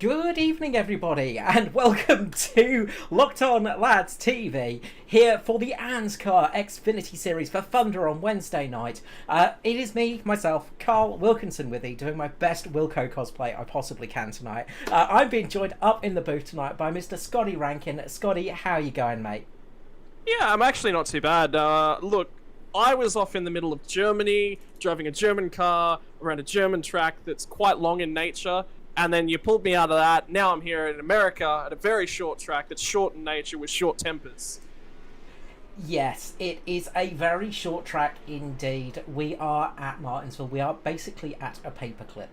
Good evening, everybody, and welcome to Locked On Lads TV here for the ANZCAR Xfinity Series for Thunder on Wednesday night. It is me, myself, Carl Wilkinson, with you, doing my best Wilco cosplay I possibly can tonight. I'm being joined up in the booth tonight by Mr. Scotty Rankin. Scotty, how are you going, mate? Yeah, I'm actually not too bad. Look, I was off in the middle of Germany, driving a German car around a German track that's quite long in nature, and then you pulled me out of that. Now I'm here in America at a very short track that's short in nature with short tempers. Yes, it is a very short track indeed. We are at Martinsville. We are basically at a paperclip.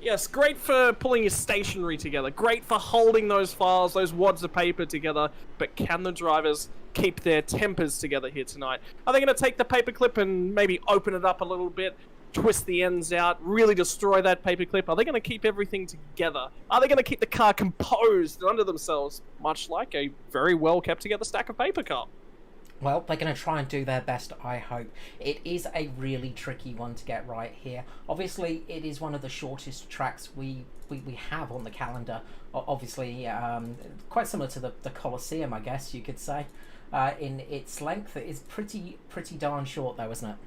Yes, great for pulling your stationery together. Great for holding those files, those wads of paper together. But can the drivers keep their tempers together here tonight? Are they going to take the paperclip and maybe open it up a little bit, twist the ends out, really destroy that paperclip? Are they going to keep everything together? Are they going to keep the car composed under themselves, much like a very well kept together stack of paper, Carl? Well, they're going to try and do their best, I hope. It is a really tricky one to get right here. Obviously, it is one of the shortest tracks we have on the calendar. Obviously, quite similar to the Colosseum, I guess you could say. In its length, it is pretty darn short, though, isn't it?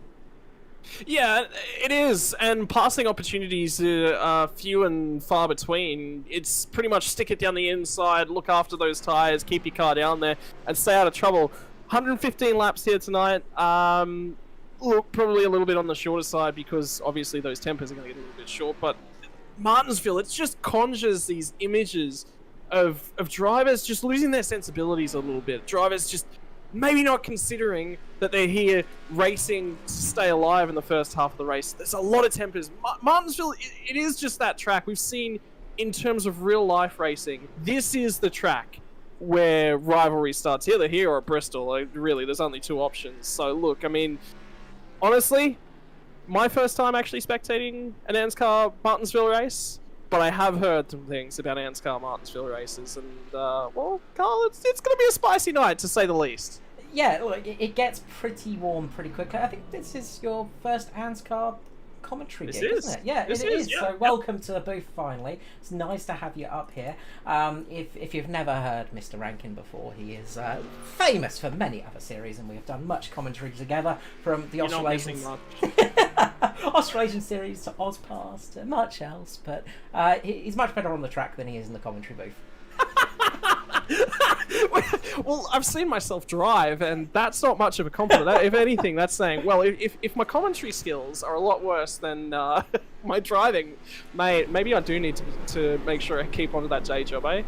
Yeah, it is, and passing opportunities are few and far between. It's pretty much stick it down the inside, look after those tyres, keep your car down there, and stay out of trouble. 115 laps here tonight. Look, probably a little bit on the shorter side because obviously those tempers are going to get a little bit short, but Martinsville, it just conjures these images of drivers just losing their sensibilities a little bit. Drivers just maybe not considering that they're here racing to stay alive in the first half of the race. There's a lot of tempers. Martinsville, it is just that track. We've seen in terms of real life racing, this is the track where rivalry starts, either here or at Bristol. Like, really, there's only two options. So look, I mean, honestly, my first time actually spectating an ANZCAR Martinsville race, but I have heard some things about ANZCAR Martinsville races, and well, Carl, it's going to be a spicy night to say the least. Yeah, look, it gets pretty warm pretty quickly. I think this is your first ANZCAR commentary gig, isn't it? Yeah, it is. Yeah. So welcome to the booth finally. It's nice to have you up here. If you've never heard Mr. Rankin before, he is famous for many other series, and we have done much commentary together, from the Australasian series to Ozpass to much else. But he's much better on the track than he is in the commentary booth. Well, I've seen myself drive, and that's not much of a compliment. If anything, that's saying, well, if my commentary skills are a lot worse than my driving, mate, maybe I do need to make sure I keep on to that day job, eh?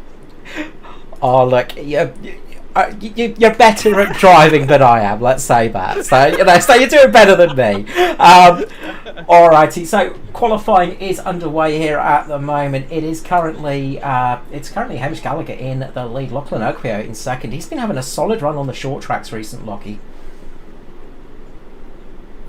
Oh, look, you're better at driving than I am, let's say that. So you're doing better than me. Alrighty, so qualifying is underway here at the moment. It is currently Hamish Gallagher in the lead. Lachlan Oakvio in second. He's been having a solid run on the short tracks recent, Lockie.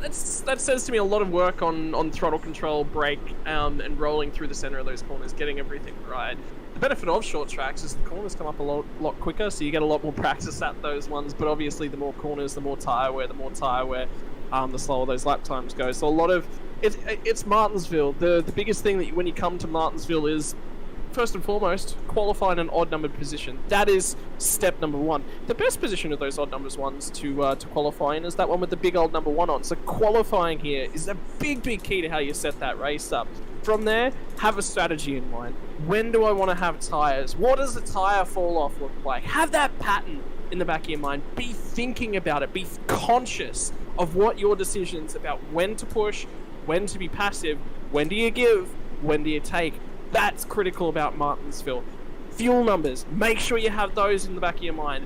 That says to me a lot of work on throttle control, brake, and rolling through the center of those corners, getting everything right. The benefit of short tracks is the corners come up a lot quicker, so you get a lot more practice at those ones. But obviously, the more corners, the more tire wear, the slower those lap times go. So a lot of it's Martinsville. The biggest thing that when you come to Martinsville is, first and foremost, qualify in an odd numbered position. That is step number one. The best position of those odd numbers ones to qualify in is that one with the big old number one on. So qualifying here is a big key to how you set that race up. From there, have a strategy in mind. When do I want to have tyres? What does the tyre fall off look like? Have that pattern in the back of your mind. Be thinking about it. Be conscious of what your decisions about when to push, when to be passive, when do you give, when do you take. That's critical about Martinsville. Fuel numbers, make sure you have those in the back of your mind.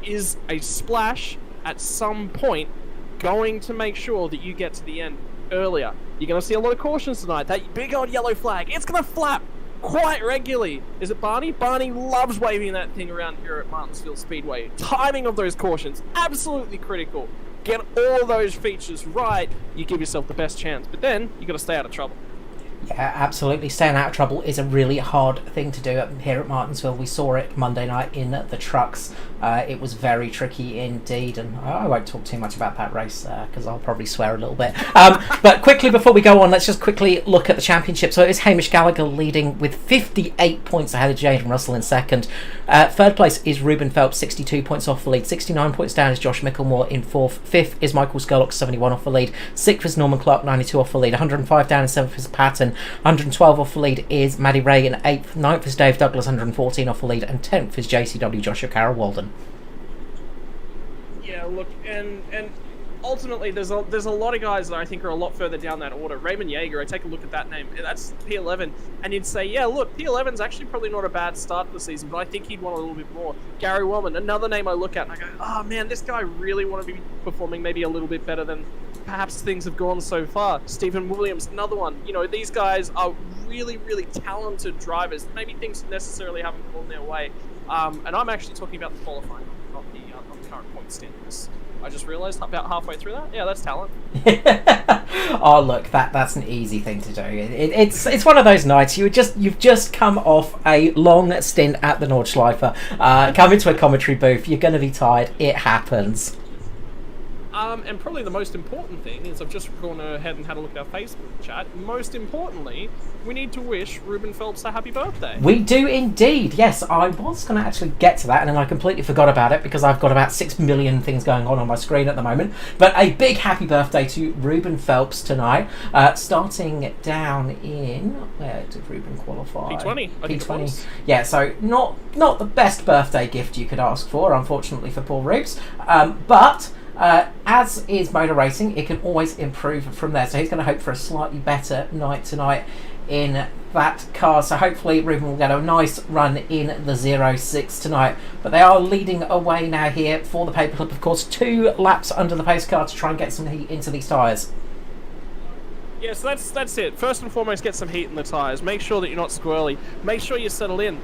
Is a splash at some point going to make sure that you get to the end earlier? You're going to see a lot of cautions tonight. That big old yellow flag, it's going to flap quite regularly. Is it Barney? Barney loves waving that thing around here at Martinsville Speedway. Timing of those cautions, absolutely critical. Get all those features right, you give yourself the best chance. But then, you got to stay out of trouble. Yeah, absolutely. Staying out of trouble is a really hard thing to do here at Martinsville. We saw it Monday night in the trucks. It was very tricky indeed, and I won't talk too much about that race because I'll probably swear a little bit. But quickly, before we go on, let's just quickly look at the championship. So it was Hamish Gallagher leading with 58 points ahead of Jaden Russell in second. Third place is Ruben Phelps, 62 points off the lead. 69 points down is Josh Micklemore in fourth. Fifth is Michael Skurlock, 71 off the lead. Sixth is Norman Clark, 92 off the lead. 105 down in seventh is Patton. 112 off the lead is Maddie Ray in 8th. 9th is Dave Douglas, 114 off the lead. And 10th is JCW Joshua Carroll Walden. Yeah, look, and ultimately there's a lot of guys that I think are a lot further down that order. Raymond Yeager, I take a look at that name, that's P11, and you'd say, yeah, look, P11's actually probably not a bad start to the season, but I think he'd want a little bit more. Gary Wellman, another name I look at and I go, oh man, this guy really want to be performing maybe a little bit better than perhaps things have gone so far. Stephen Williams, another one. You know, these guys are really, really talented drivers. Maybe things necessarily haven't gone their way. And I'm actually talking about the qualifying, not the current point standings. I just realised about halfway through that. Yeah, that's talent. Oh look, that's an easy thing to do. It's one of those nights you've just come off a long stint at the Nordschleife, come into a commentary booth. You're going to be tired. It happens. And probably the most important thing is I've just gone ahead and had a look at our Facebook chat. Most importantly, we need to wish Ruben Phelps a happy birthday. We do indeed. Yes, I was going to actually get to that and then I completely forgot about it because I've got about 6 million things going on my screen at the moment. But a big happy birthday to Ruben Phelps tonight. Starting down in... Where did Ruben qualify? P20. P20. Yeah, so not the best birthday gift you could ask for, unfortunately for poor Rubes. But... as is motor racing, it can always improve from there. So he's going to hope for a slightly better night tonight in that car. So hopefully Ruben will get a nice run in the 06 tonight. But they are leading away now here for the paperclip. Of course, 2 laps under the pace car to try and get some heat into these tyres. Yeah, so that's it. First and foremost, get some heat in the tyres. Make sure that you're not squirrely. Make sure you settle in.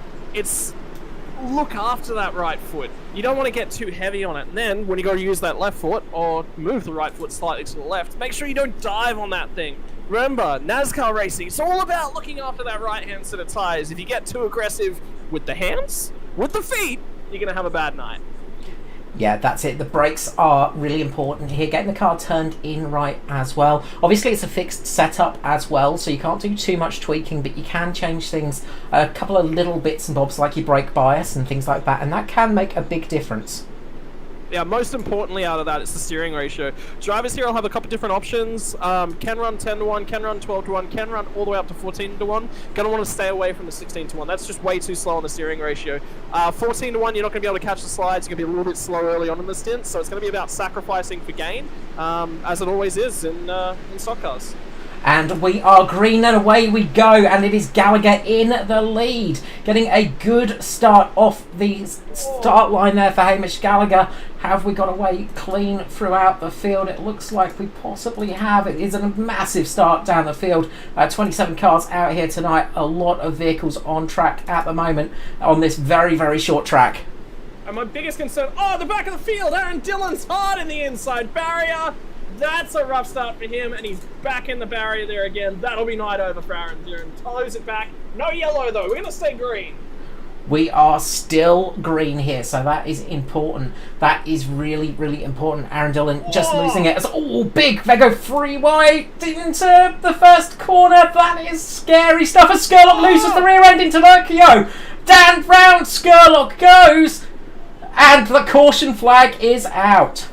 Look after that right foot. You don't want to get too heavy on it. And then, when you go to use that left foot, or move the right foot slightly to the left, make sure you don't dive on that thing. Remember, NASCAR racing, it's all about looking after that right-hand set of tyres. If you get too aggressive with the hands, with the feet, you're going to have a bad night. Yeah, that's it. The brakes are really important here. Getting the car turned in right as well. Obviously, it's a fixed setup as well, so you can't do too much tweaking, but you can change things, a couple of little bits and bobs like your brake bias and things like that, and that can make a big difference. Yeah, most importantly out of that, it's the steering ratio. Drivers here will have a couple different options. Can run 10-1, can run 12-1, can run all the way up to 14-1. Gonna want to stay away from the 16-1. That's just way too slow on the steering ratio. 14-1, you're not gonna be able to catch the slides. You're gonna be a little bit slow early on in the stint, so it's gonna be about sacrificing for gain, as it always is in stock cars. And we are green and away we go, and it is Gallagher in the lead, getting a good start off the start line there for Hamish Gallagher. Have we got away clean throughout the field? It looks like we possibly have. It is a massive start down the field. 27 cars out here tonight, a lot of vehicles on track at the moment on this very, very short track. And my biggest concern, the back of the field, Aaron Dillon's hard in the inside barrier. That's a rough start for him, and he's back in the barrier there again. That'll be night over for Aaron Dillon. Close it back. No yellow, though. We're going to stay green. We are still green here, so that is important. That is really, really important. Aaron Dillon just losing it. Big. They go 3 wide into the first corner. That is scary stuff. As Skurlock loses the rear end into Lurkio. Dan Brown, Skurlock goes, and the caution flag is out.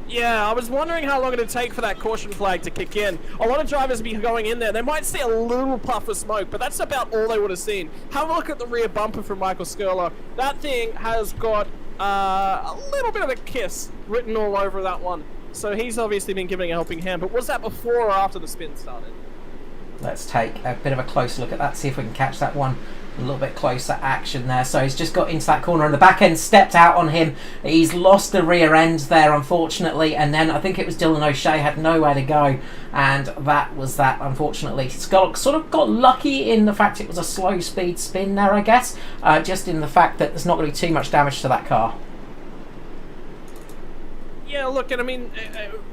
Yeah, I was wondering how long it'd take for that caution flag to kick in. A lot of drivers would be going in there. They might see a little puff of smoke, but that's about all they would have seen. Have a look at the rear bumper from Michael Skurlock. That thing has got a little bit of a kiss written all over that one. So he's obviously been giving a helping hand. But was that before or after the spin started? Let's take a bit of a close look at that, see if we can catch that one. A little bit closer action there. So he's just got into that corner and the back end stepped out on him. He's lost the rear end there, unfortunately. And then I think it was Dylan O'Shea had nowhere to go. And that was that, unfortunately. Skurlock sort of got lucky in the fact it was a slow speed spin there, I guess. Just in the fact that there's not going to be too much damage to that car. Yeah, look, and I mean,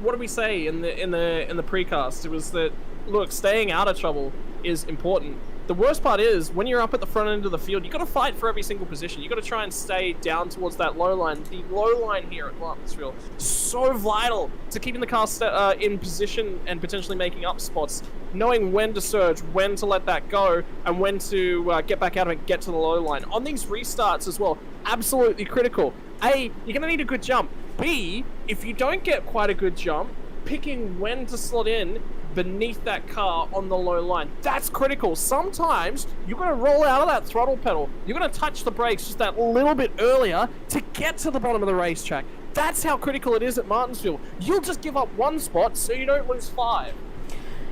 what did we say in the precast? It was that, look, staying out of trouble is important. The worst part is, when you're up at the front end of the field, you've got to fight for every single position. You've got to try and stay down towards that low line. The low line here at Martinsville is so vital to keeping the car in position and potentially making up spots. Knowing when to surge, when to let that go, and when to get back out of it and get to the low line. On these restarts as well, absolutely critical. A, you're going to need a good jump. B, if you don't get quite a good jump, picking when to slot in beneath that car on the low line. That's critical. Sometimes you're going to roll out of that throttle pedal. You're going to touch the brakes just that little bit earlier to get to the bottom of the racetrack. That's how critical it is at Martinsville. You'll just give up one spot so you don't lose 5.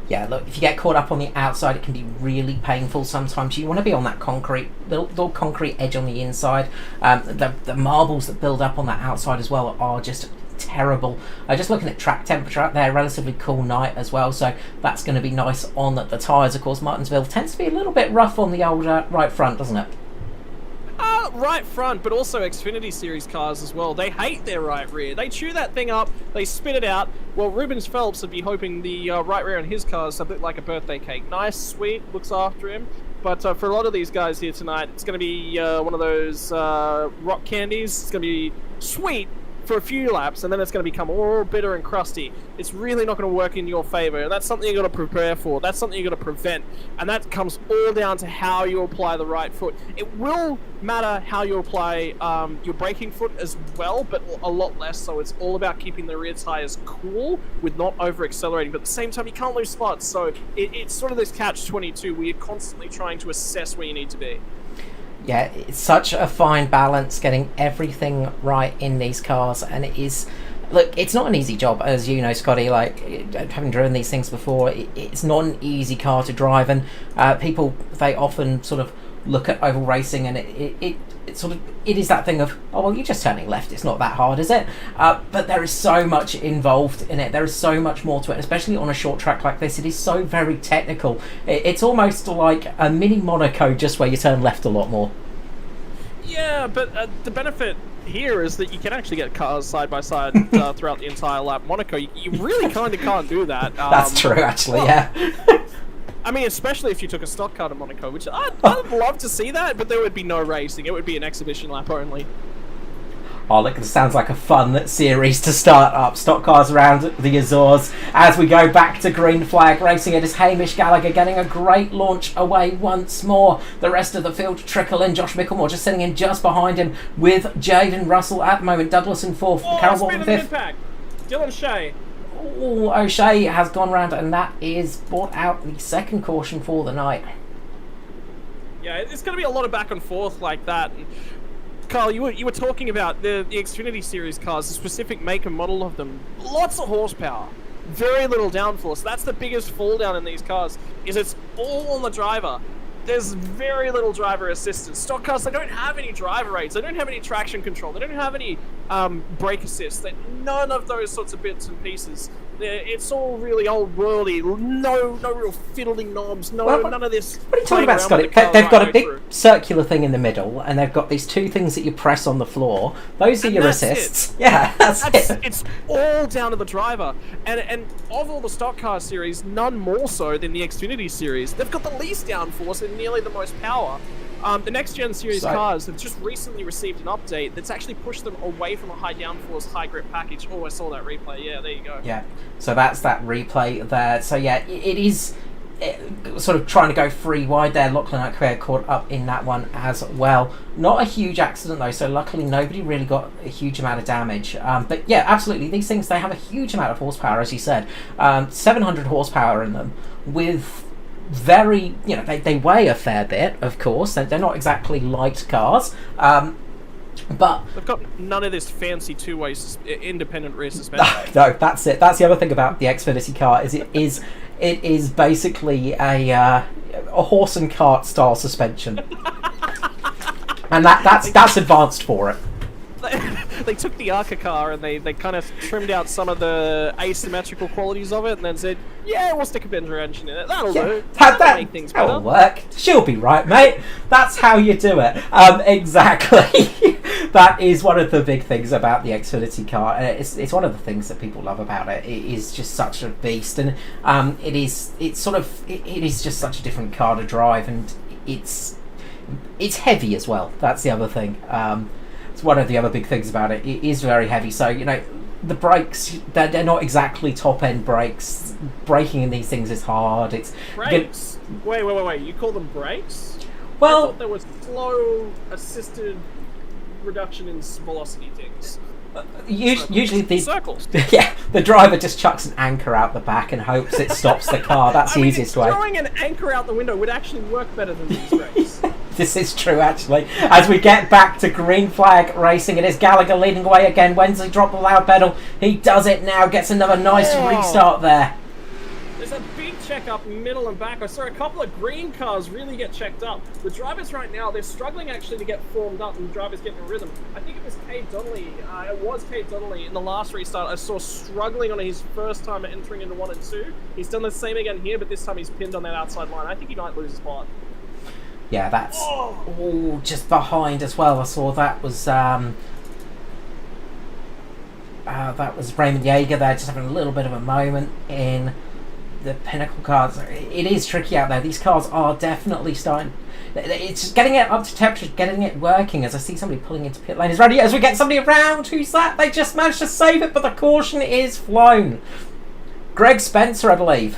Yeah, look, if you get caught up on the outside, it can be really painful sometimes. You want to be on that little concrete edge on the inside. The marbles that build up on that outside as well are just terrible. Just looking at track temperature out there, relatively cool night as well, so that's going to be nice on the tyres. Of course, Martinsville tends to be a little bit rough on the old right front, doesn't it? Right front, but also Xfinity Series cars as well. They hate their right rear. They chew that thing up, they spit it out. Well, Rubens Phelps would be hoping the right rear on his car is a bit like a birthday cake. Nice, sweet, looks after him. But for a lot of these guys here tonight, it's going to be one of those rock candies. It's going to be sweet for a few laps, and then it's going to become all bitter and crusty. It's really not going to work in your favor, and that's something you've got to prepare for. That's something you've got to prevent, and that comes all down to how you apply the right foot. It will matter how you apply your braking foot as well, but a lot less so. It's all about keeping the rear tires cool with not over accelerating, but at the same time you can't lose spots, so it's sort of this catch-22 where you're constantly trying to assess where you need to be. Yeah, it's such a fine balance getting everything right in these cars, and it is, look, it's not an easy job, as you know, Scotty. Like, having driven these things before, it's not an easy car to drive, and people, they often sort of look at oval racing, and it is that thing of, oh well, you're just turning left, it's not that hard, is it? But there is so much involved in it. There is so much more to it, especially on a short track like this. It is so very technical. It's almost like a mini Monaco, just where you turn left a lot more. Yeah, but the benefit here is that you can actually get cars side by side throughout the entire lap. Monaco, you really kind of can't do that. That's true, actually. Well, yeah. I mean, especially if you took a stock car to Monaco, which I'd love to see that, but there would be no racing. It would be an exhibition lap only. Oh, look, this sounds like a fun series to start up. Stock cars around the Azores as we go back to green flag racing. It is Hamish Gallagher getting a great launch away once more. The rest of the field trickle in. Josh Mickelmore just sitting in just behind him with Jaden Russell at the moment. Douglas in 4th. Carol Walton 5th. Dylan Shea. Oh, O'Shea has gone round, and that is brought out the second caution for the night. Yeah, it's going to be a lot of back and forth like that. And Carl, you were talking about the Xfinity Series cars, the specific make and model of them. Lots of horsepower, very little downforce. That's the biggest fall down in these cars, is it's all on the driver. There's very little driver assistance. Stock cars, they don't have any driver aids. They don't have any traction control. They don't have any brake assist. None of those sorts of bits and pieces. It's all really old worldy. No real fiddling knobs. None of this. What are you talking about, Scotty? They've got a big circular thing in the middle, and they've got these two things that you press on the floor. Those are your assists. Yeah, that's it. It's all down to the driver. And of all the stock car series, none more so than the Xfinity Series. They've got the least downforce and nearly the most power. The next gen series cars have just recently received an update that's actually pushed them away from a high downforce, high grip package. Oh, I saw that replay. Yeah, there you go. Yeah, so that's that replay there. So yeah, it is sort of trying to go free wide there. Lachlan O'Quare caught up in that one as well. Not a huge accident though, so luckily nobody really got a huge amount of damage. But yeah, absolutely, these things, they have a huge amount of horsepower, as you said. 700 horsepower in them with very, they weigh a fair bit, of course. They're not exactly light cars, but they've got none of this fancy two-way independent rear suspension. No, that's it. That's the other thing about the Xfinity car, is it is basically a horse and cart style suspension, and that's advanced for it. They took the ANZCAR car and they kind of trimmed out some of the asymmetrical qualities of it, and then said, yeah, we'll stick a Bender engine in it. That'll do. That'll make things better. That'll work. She'll be right, mate. That's how you do it. Exactly. that is one of the big things about the Xfinity car. It's one of the things that people love about it. It is just such a beast, and it is just such a different car to drive, and it's heavy as well. That's the other thing. It's one of the other big things about it. It is very heavy, so the brakes, they're not exactly top end brakes. Braking in these things is hard. It's brakes. Wait! You call them brakes? Well, I thought there was slow assisted reduction in velocity things. Usually the circles. Yeah, the driver just chucks an anchor out the back and hopes it stops the car. That's the easiest way. Throwing an anchor out the window would actually work better than these brakes. This is true, actually. As we get back to green flag racing, it is Gallagher leading away again. Wensley dropped the loud pedal. He does it now. Gets another nice restart there. There's a big check up middle and back. I saw a couple of green cars really get checked up. The drivers right now, they're struggling actually to get formed up, and the drivers getting a rhythm. I think it was Cade Donnelly. It was Cade Donnelly in the last restart. I saw struggling on his first time entering into 1 and 2. He's done the same again here, but this time he's pinned on that outside line. I think he might lose his spot. Yeah, that's just behind as well. I saw that was Raymond Yeager there, just having a little bit of a moment in the Pinnacle cars. It is tricky out there. These cars are definitely starting. It's just getting it up to temperature, getting it working. As I see somebody pulling into pit lane is ready. As we get somebody around, who's that? They just managed to save it, but the caution is flown. Greg Spencer, I believe.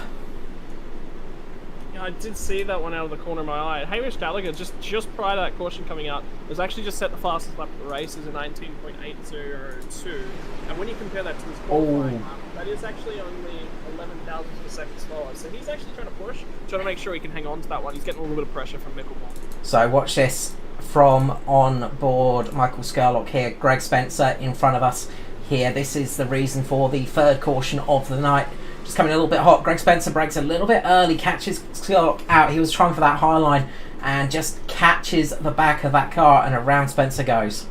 I did see that one out of the corner of my eye. Hamish Gallagher, just prior to that caution coming out, was actually just set the fastest lap of the race as a 19.802. And when you compare that to his qualifying lap, that is actually only 11 thousandths of a second slower. So he's actually trying to push, trying to make sure he can hang on to that one. He's getting a little bit of pressure from Mickelbaum. So watch this from on board Michael Skurlock here. Greg Spencer in front of us here. This is the reason for the third caution of the night. Just coming a little bit hot. Greg Spencer breaks a little bit early, catches Skurlock out. He was trying for that high line and just catches the back of that car, and around Spencer goes.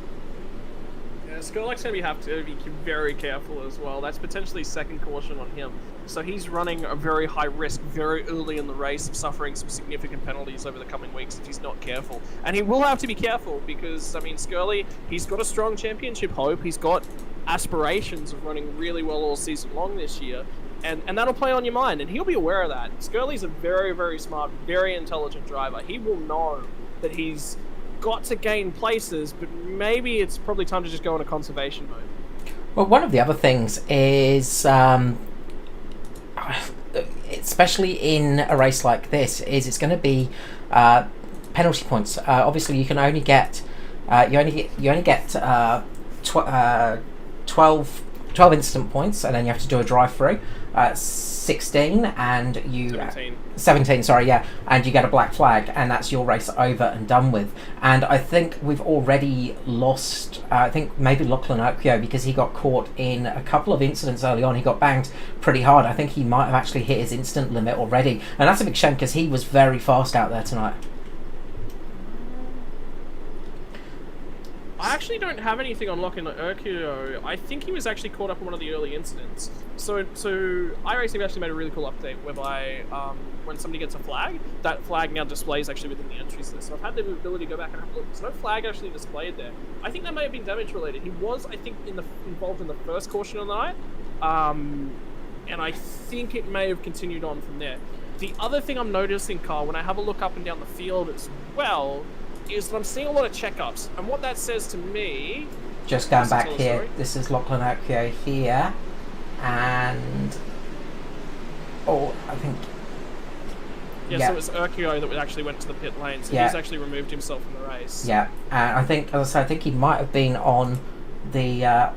Yeah, Skurlock's going to have to be very careful as well. That's potentially second caution on him. So he's running a very high risk very early in the race of suffering some significant penalties over the coming weeks if he's not careful. And he will have to be careful because, I mean, Skurley, he's got a strong championship hope. He's got aspirations of running really well all season long this year. And that'll play on your mind, and he'll be aware of that. Skurley's a very, very smart, very intelligent driver. He will know that he's got to gain places, but maybe it's probably time to just go into conservation mode. Well, one of the other things is, especially in a race like this, is it's going to be penalty points. Obviously, you can only get 12 instant points, and then you have to do a drive-through. 16 and you 17, sorry, yeah, and you get a black flag, and that's your race over and done with. And I think we've already lost, I think maybe Lachlan Oakyo, because he got caught in a couple of incidents early on. He got banged pretty hard. I think he might have actually hit his instant limit already, and that's a big shame because he was very fast out there tonight. I actually don't have anything on Lachlan Oakyo. I think he was actually caught up in one of the early incidents. So iRacing actually made a really cool update whereby when somebody gets a flag, that flag now displays actually within the entries list. So I've had the ability to go back and have a look. There's no flag actually displayed there. I think that may have been damage related. He was, I think, involved in the first caution of the night, and I think it may have continued on from there. The other thing I'm noticing, Carl, when I have a look up and down the field as well, is that I'm seeing a lot of checkups, and what that says to me... Just going back here, this is Lachlan Oakyo here, and... I think... Yeah, so it was Oakyo that actually went to the pit lane, so he's actually removed himself from the race. Yeah, and I think, as I said, I think he might have been on the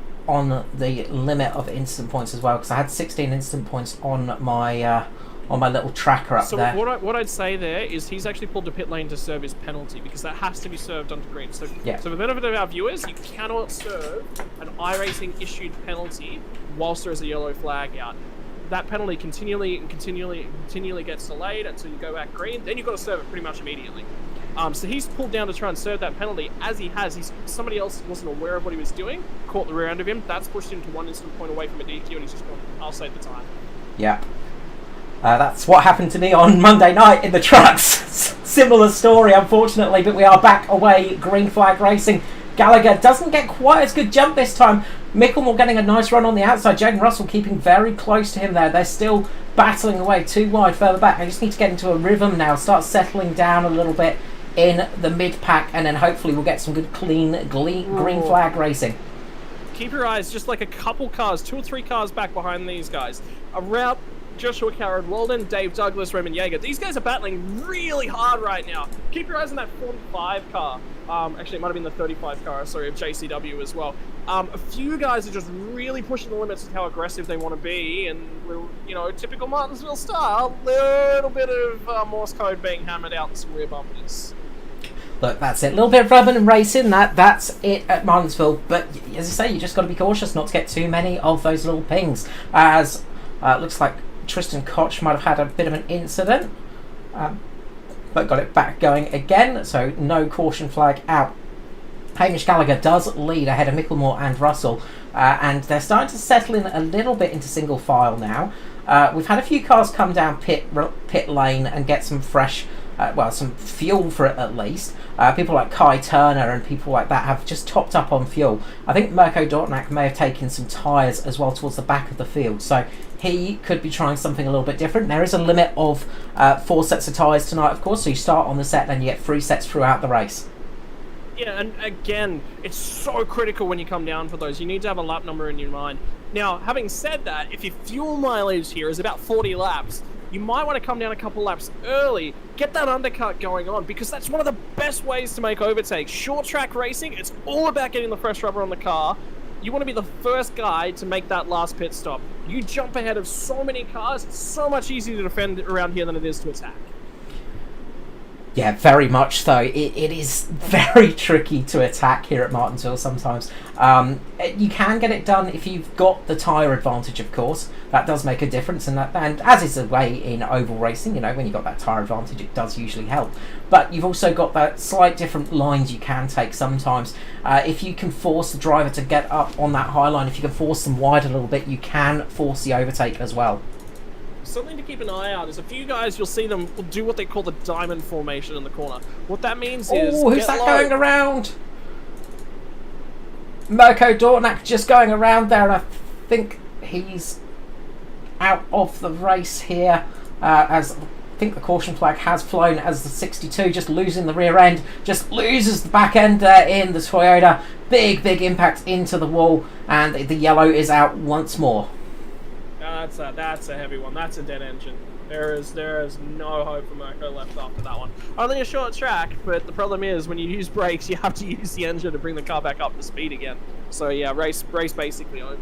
limit of instant points as well, because I had 16 instant points on my little tracker up there. So what I'd say there is he's actually pulled to pit lane to serve his penalty, because that has to be served onto green. So for the benefit of our viewers, you cannot serve an iRacing issued penalty whilst there is a yellow flag out. That penalty continually gets delayed until you go back green. Then you've got to serve it pretty much immediately. So he's pulled down to try and serve that penalty. As he has, somebody else wasn't aware of what he was doing, caught the rear end of him. That's pushed him to one instant point away from a DQ, and he's just gone, I'll save the time. Yeah. That's what happened to me on Monday night in the trucks. Similar story, unfortunately, but we are back away. Green flag racing. Gallagher doesn't get quite as good jump this time. Micklemore getting a nice run on the outside. Jaden Russell keeping very close to him there. They're still battling away too wide further back. They just need to get into a rhythm now, start settling down a little bit in the mid-pack, and then hopefully we'll get some good clean green flag racing. Keep your eyes just like a couple cars, 2 or 3 cars back behind these guys. Around Joshua Carrad Walden, Dave Douglas, Raymond Yeager. These guys are battling really hard right now. Keep your eyes on that 45 car. Actually, it might have been the 35 car, sorry, of JCW as well. A few guys are just really pushing the limits of how aggressive they want to be, and we'll, typical Martinsville style, a little bit of Morse code being hammered out in some rear bumpers. Look, that's it. A little bit of rubbing and racing. That's it at Martinsville. But as I say, you just got to be cautious not to get too many of those little pings. As looks like Tristan Koch might have had a bit of an incident, but got it back going again. So no caution flag out. Hamish Gallagher does lead ahead of Micklemore and Russell, and they're starting to settle in a little bit into single file now. We've had a few cars come down pit lane and get some fresh, some fuel for it at least. People like Kai Turner and people like that have just topped up on fuel. I think Mirko Dortnak may have taken some tyres as well towards the back of the field, so he could be trying something a little bit different. There is a limit of 4 sets of tyres tonight, of course, so you start on the set, then you get 3 sets throughout the race. Yeah, and again, it's so critical when you come down for those. You need to have a lap number in your mind. Now, having said that, if your fuel mileage here is about 40 laps, you might want to come down a couple laps early, get that undercut going on, because that's one of the best ways to make overtakes. Short track racing, it's all about getting the fresh rubber on the car. You want to be the first guy to make that last pit stop. You jump ahead of so many cars, it's so much easier to defend around here than it is to attack. Yeah, very much so. It is very tricky to attack here at Martinsville sometimes. You can get it done if you've got the tyre advantage, of course. That does make a difference, and as is the way in oval racing, when you've got that tyre advantage, it does usually help. But you've also got that slight different lines you can take sometimes. If you can force the driver to get up on that high line, if you can force them wide a little bit, you can force the overtake as well. Something to keep an eye out is a few guys, you'll see them do what they call the diamond formation in the corner. What that means is... Oh, who's that going around? Mirko Dortnak just going around there, and I think he's out of the race here, as I think the caution flag has flown, as the 62 just losing the rear end, just loses the back end there in the Toyota. Big impact into the wall, and the yellow is out once more. That's a heavy one. That's a dead engine. There is no hope for Mirko left after that one. Only a short track, but the problem is when you use brakes, you have to use the engine to bring the car back up to speed again. So yeah, race basically over.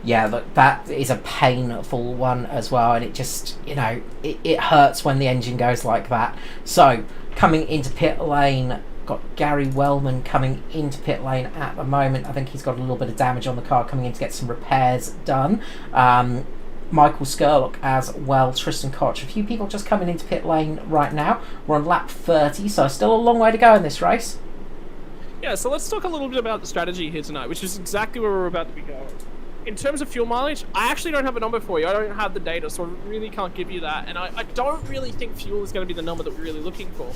Yeah, look, that is a painful one as well, and it just, it hurts when the engine goes like that. So coming into pit lane, got Gary Wellman coming into pit lane at the moment. I think he's got a little bit of damage on the car, coming in to get some repairs done. Michael Skurlock as well, Tristan Koch. A few people just coming into pit lane right now. We're on lap 30, so still a long way to go in this race. Yeah, so let's talk a little bit about the strategy here tonight, which is exactly where we're about to be going. In terms of fuel mileage, I actually don't have a number for you. I don't have the data, so I really can't give you that. And I don't really think fuel is going to be the number that we're really looking for.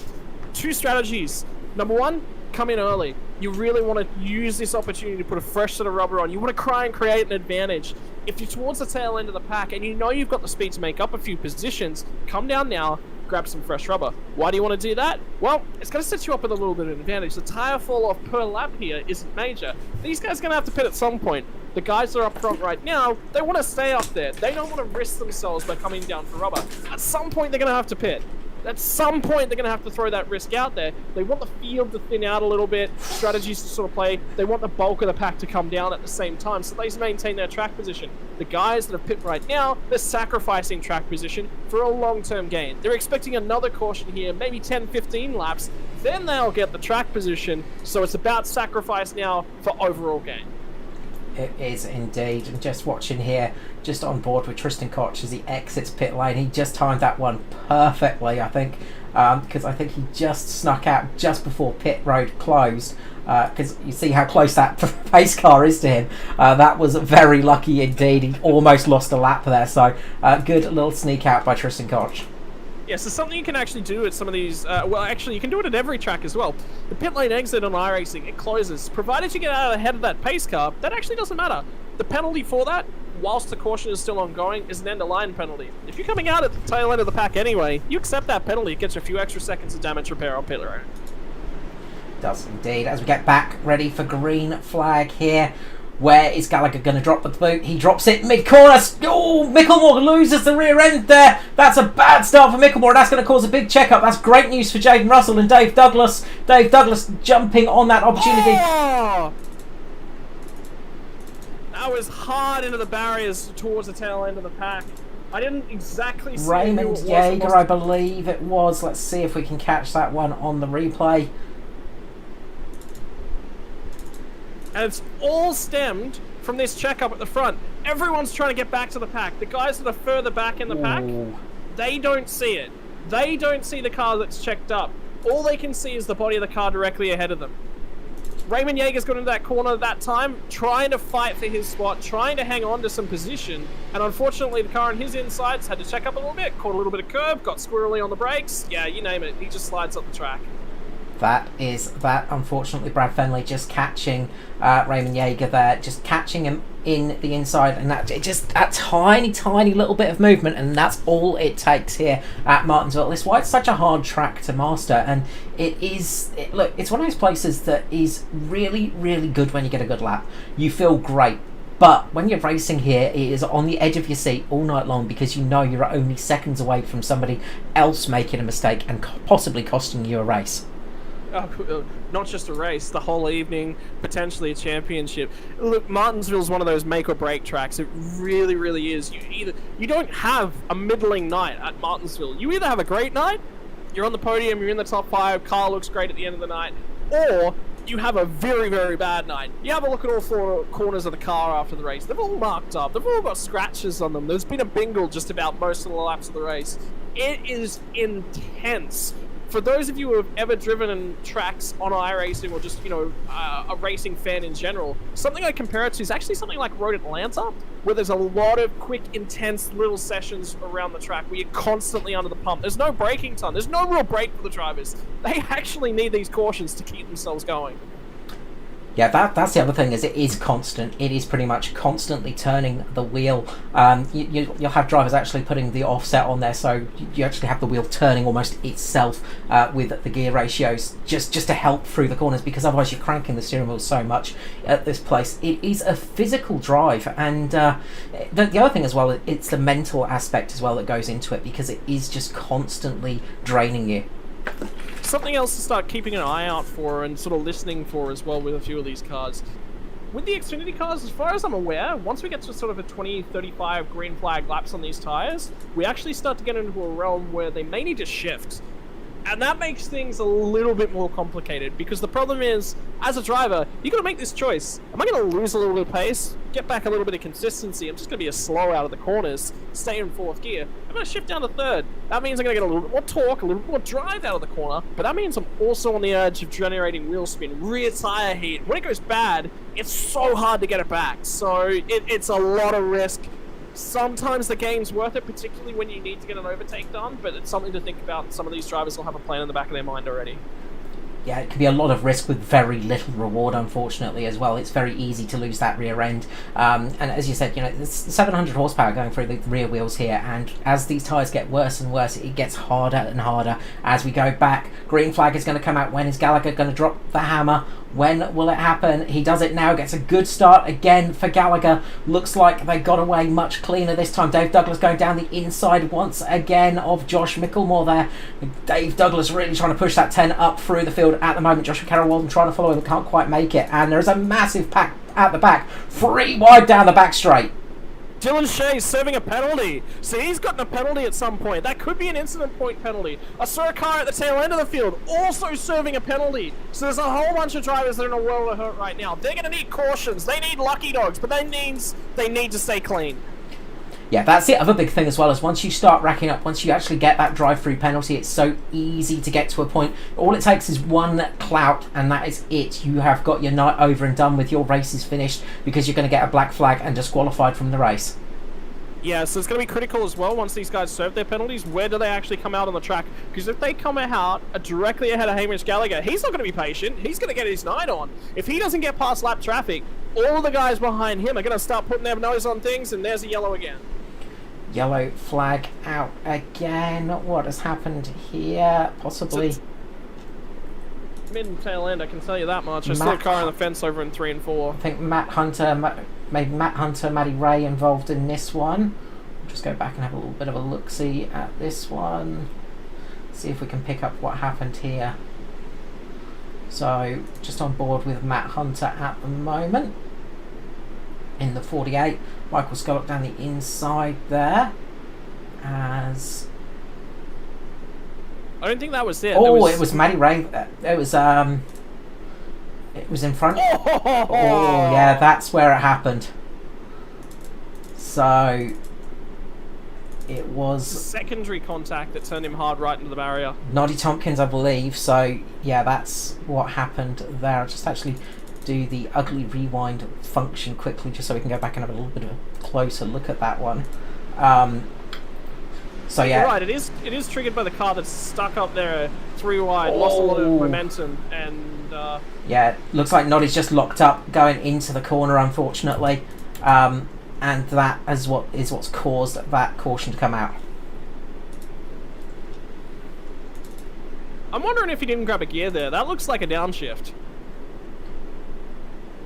2 strategies. Number 1, come in early. You really want to use this opportunity to put a fresh set of rubber on. You want to try and create an advantage. If you're towards the tail end of the pack and you've got the speed to make up a few positions, come down now, grab some fresh rubber. Why do you want to do that? Well, it's going to set you up with a little bit of an advantage. The tyre fall off per lap here isn't major. These guys are going to have to pit at some point. The guys that are up front right now, they want to stay up there. They don't want to risk themselves by coming down for rubber. At some point, they're going to have to pit. At some point, they're going to have to throw that risk out there. They want the field to thin out a little bit, strategies to sort of play. They want the bulk of the pack to come down at the same time, so they maintain their track position. The guys that have pit right now, they're sacrificing track position for a long-term gain. They're expecting another caution here, maybe 10, 15 laps. Then they'll get the track position, so it's about sacrifice now for overall gain. It is indeed. And just watching here, just on board with Tristan Koch as he exits pit lane. He just timed that one perfectly, I think, because I think he just snuck out just before pit road closed, because you see how close that pace car is to him. That was very lucky indeed. He almost lost a lap there, so good little sneak out by Tristan Koch. Yeah, so something you can actually do at some of these, well, actually, you can do it at every track as well. The pit lane exit on iRacing, it closes. Provided you get out ahead of that pace car, that actually doesn't matter. The penalty for that, whilst the caution is still ongoing, is an end-of-line penalty. If you're coming out at the tail end of the pack anyway, you accept that penalty, it gets you a few extra seconds of damage repair on pit lane. Does indeed. As we get back ready for green flag here. Where is Gallagher going to drop the boot? He drops it mid-corner. Oh, Micklemore loses the rear end there. That's a bad start for Micklemore. That's going to cause a big check-up. That's great news for Jaden Russell and Dave Douglas. Dave Douglas jumping on that opportunity. Oh! That was hard into the barriers towards the tail end of the pack. I didn't exactly see Raymond Yeager, I believe it was. Let's see if we can catch that one on the replay. And it's all stemmed from this checkup at the front. Everyone's trying to get back to the pack. The guys that are further back in the pack, they don't see it. They don't see the car that's checked up. All they can see is the body of the car directly ahead of them. Raymond Yeager's got into that corner at that time, trying to fight for his spot, trying to hang on to some position, and unfortunately the car on his insides had to check up a little bit, caught a little bit of curb, got squirrely on the brakes. Yeah, you name it, he just slides up the track. That is that. Unfortunately, Brad Fenley just catching Raymond Yeager there, just catching him in the inside, and that tiny little bit of movement, and that's all it takes here at Martinsville. This is why it's such a hard track to master, and look, it's one of those places that is really, really good when you get a good lap. You feel great. But when you're racing here, it is on the edge of your seat all night long because you know you're only seconds away from somebody else making a mistake and possibly costing you a race. Not just a race, the whole evening, potentially a championship. Look, Martinsville's one of those make or break tracks. It really, really is. You don't have a middling night at Martinsville. You either have a great night, you're on the podium, you're in the top 5, car looks great at the end of the night, or you have a very, very bad night. You have a look at all 4 corners of the car after the race. They've all marked up. They've all got scratches on them. There's been a bingle just about most of the laps of the race. It is intense. For those of you who have ever driven in tracks on iRacing or just, a racing fan in general, something I compare it to is actually something like Road Atlanta, where there's a lot of quick, intense little sessions around the track where you're constantly under the pump. There's no braking time. There's no real break for the drivers. They actually need these cautions to keep themselves going. Yeah, that's the other thing, is it is constant. It is pretty much constantly turning the wheel. You'll have drivers actually putting the offset on there, so you actually have the wheel turning almost itself with the gear ratios, just to help through the corners, because otherwise you're cranking the steering wheel so much at this place. It is a physical drive, and the other thing as well, it's the mental aspect as well that goes into it, because it is just constantly draining you. Something else to start keeping an eye out for and sort of listening for as well with a few of these cars. With the Xfinity cars, as far as I'm aware, once we get to sort of a 20-35 green flag laps on these tyres, we actually start to get into a realm where they may need to shift. And that makes things a little bit more complicated, because the problem is, as a driver, you got to make this choice. Am I going to lose a little bit of pace, get back a little bit of consistency? I'm just going to be a slow out of the corners, stay in 4th gear. I'm going to shift down to 3rd. That means I'm going to get a little bit more torque, a little bit more drive out of the corner, but that means I'm also on the edge of generating wheel spin, rear tire heat. When it goes bad, it's so hard to get it back. So it's a lot of risk. Sometimes the game's worth it, particularly when you need to get an overtake done, but it's something to think about. Some of these drivers will have a plan in the back of their mind already. Yeah, it can be a lot of risk with very little reward, unfortunately, as well. It's very easy to lose that rear end. And as you said, there's 700 horsepower going through the rear wheels here, and as these tyres get worse and worse, it gets harder and harder as we go back. Green flag is going to come out. When is Gallagher going to drop the hammer? When will it happen? He does it now, gets a good start again for Gallagher. Looks like they got away much cleaner this time. Dave Douglas going down the inside once again of Josh Micklemore there. Dave Douglas really trying to push that 10 up through the field at the moment. Joshua Carroll-Walden trying to follow him, can't quite make it. And there's a massive pack at the back. 3 wide down the back straight. Dylan Shea's serving a penalty. See, he's gotten a penalty at some point. That could be an incident point penalty. I saw a car at the tail end of the field also serving a penalty. So there's a whole bunch of drivers that are in a world of hurt right now. They're going to need cautions. They need lucky dogs, but they need to stay clean. Yeah, that's the other big thing as well, is once you start racking up, once you actually get that drive-through penalty, it's so easy to get to a point. All it takes is one clout, and that is it. You have got your night over and done with. Your race is finished because you're going to get a black flag and disqualified from the race. Yeah, so it's going to be critical as well once these guys serve their penalties. Where do they actually come out on the track? Because if they come out directly ahead of Hamish Gallagher, he's not going to be patient. He's going to get his night on. If he doesn't get past lap traffic, all the guys behind him are going to start putting their nose on things, and there's a yellow again. Yellow flag out again. What has happened here? Possibly. Mid and tail end, I can tell you that much. I saw a car on the fence over in 3 and 4. I think Matt Hunter, Maddie Ray involved in this one. We'll just go back and have a little bit of a look-see at this one. See if we can pick up what happened here. So, just on board with Matt Hunter at the moment. In the 48. Michael Scullock down the inside there. As... I don't think that was it. Oh, it was Maddie Ray. It was in front. Oh, yeah, that's where it happened. So it was secondary contact that turned him hard right into the barrier. Noddy Tompkins, I believe. So yeah, that's what happened there. I'll just actually do the ugly rewind function quickly, just so we can go back and have a little bit of a closer look at that one. So yeah, you're right. It is triggered by the car that's stuck up there 3 wide, lost a lot of momentum, and yeah, looks like Noddy's just locked up going into the corner, unfortunately, and that is what's caused that caution to come out. I'm wondering if he didn't grab a gear there. That looks like a downshift.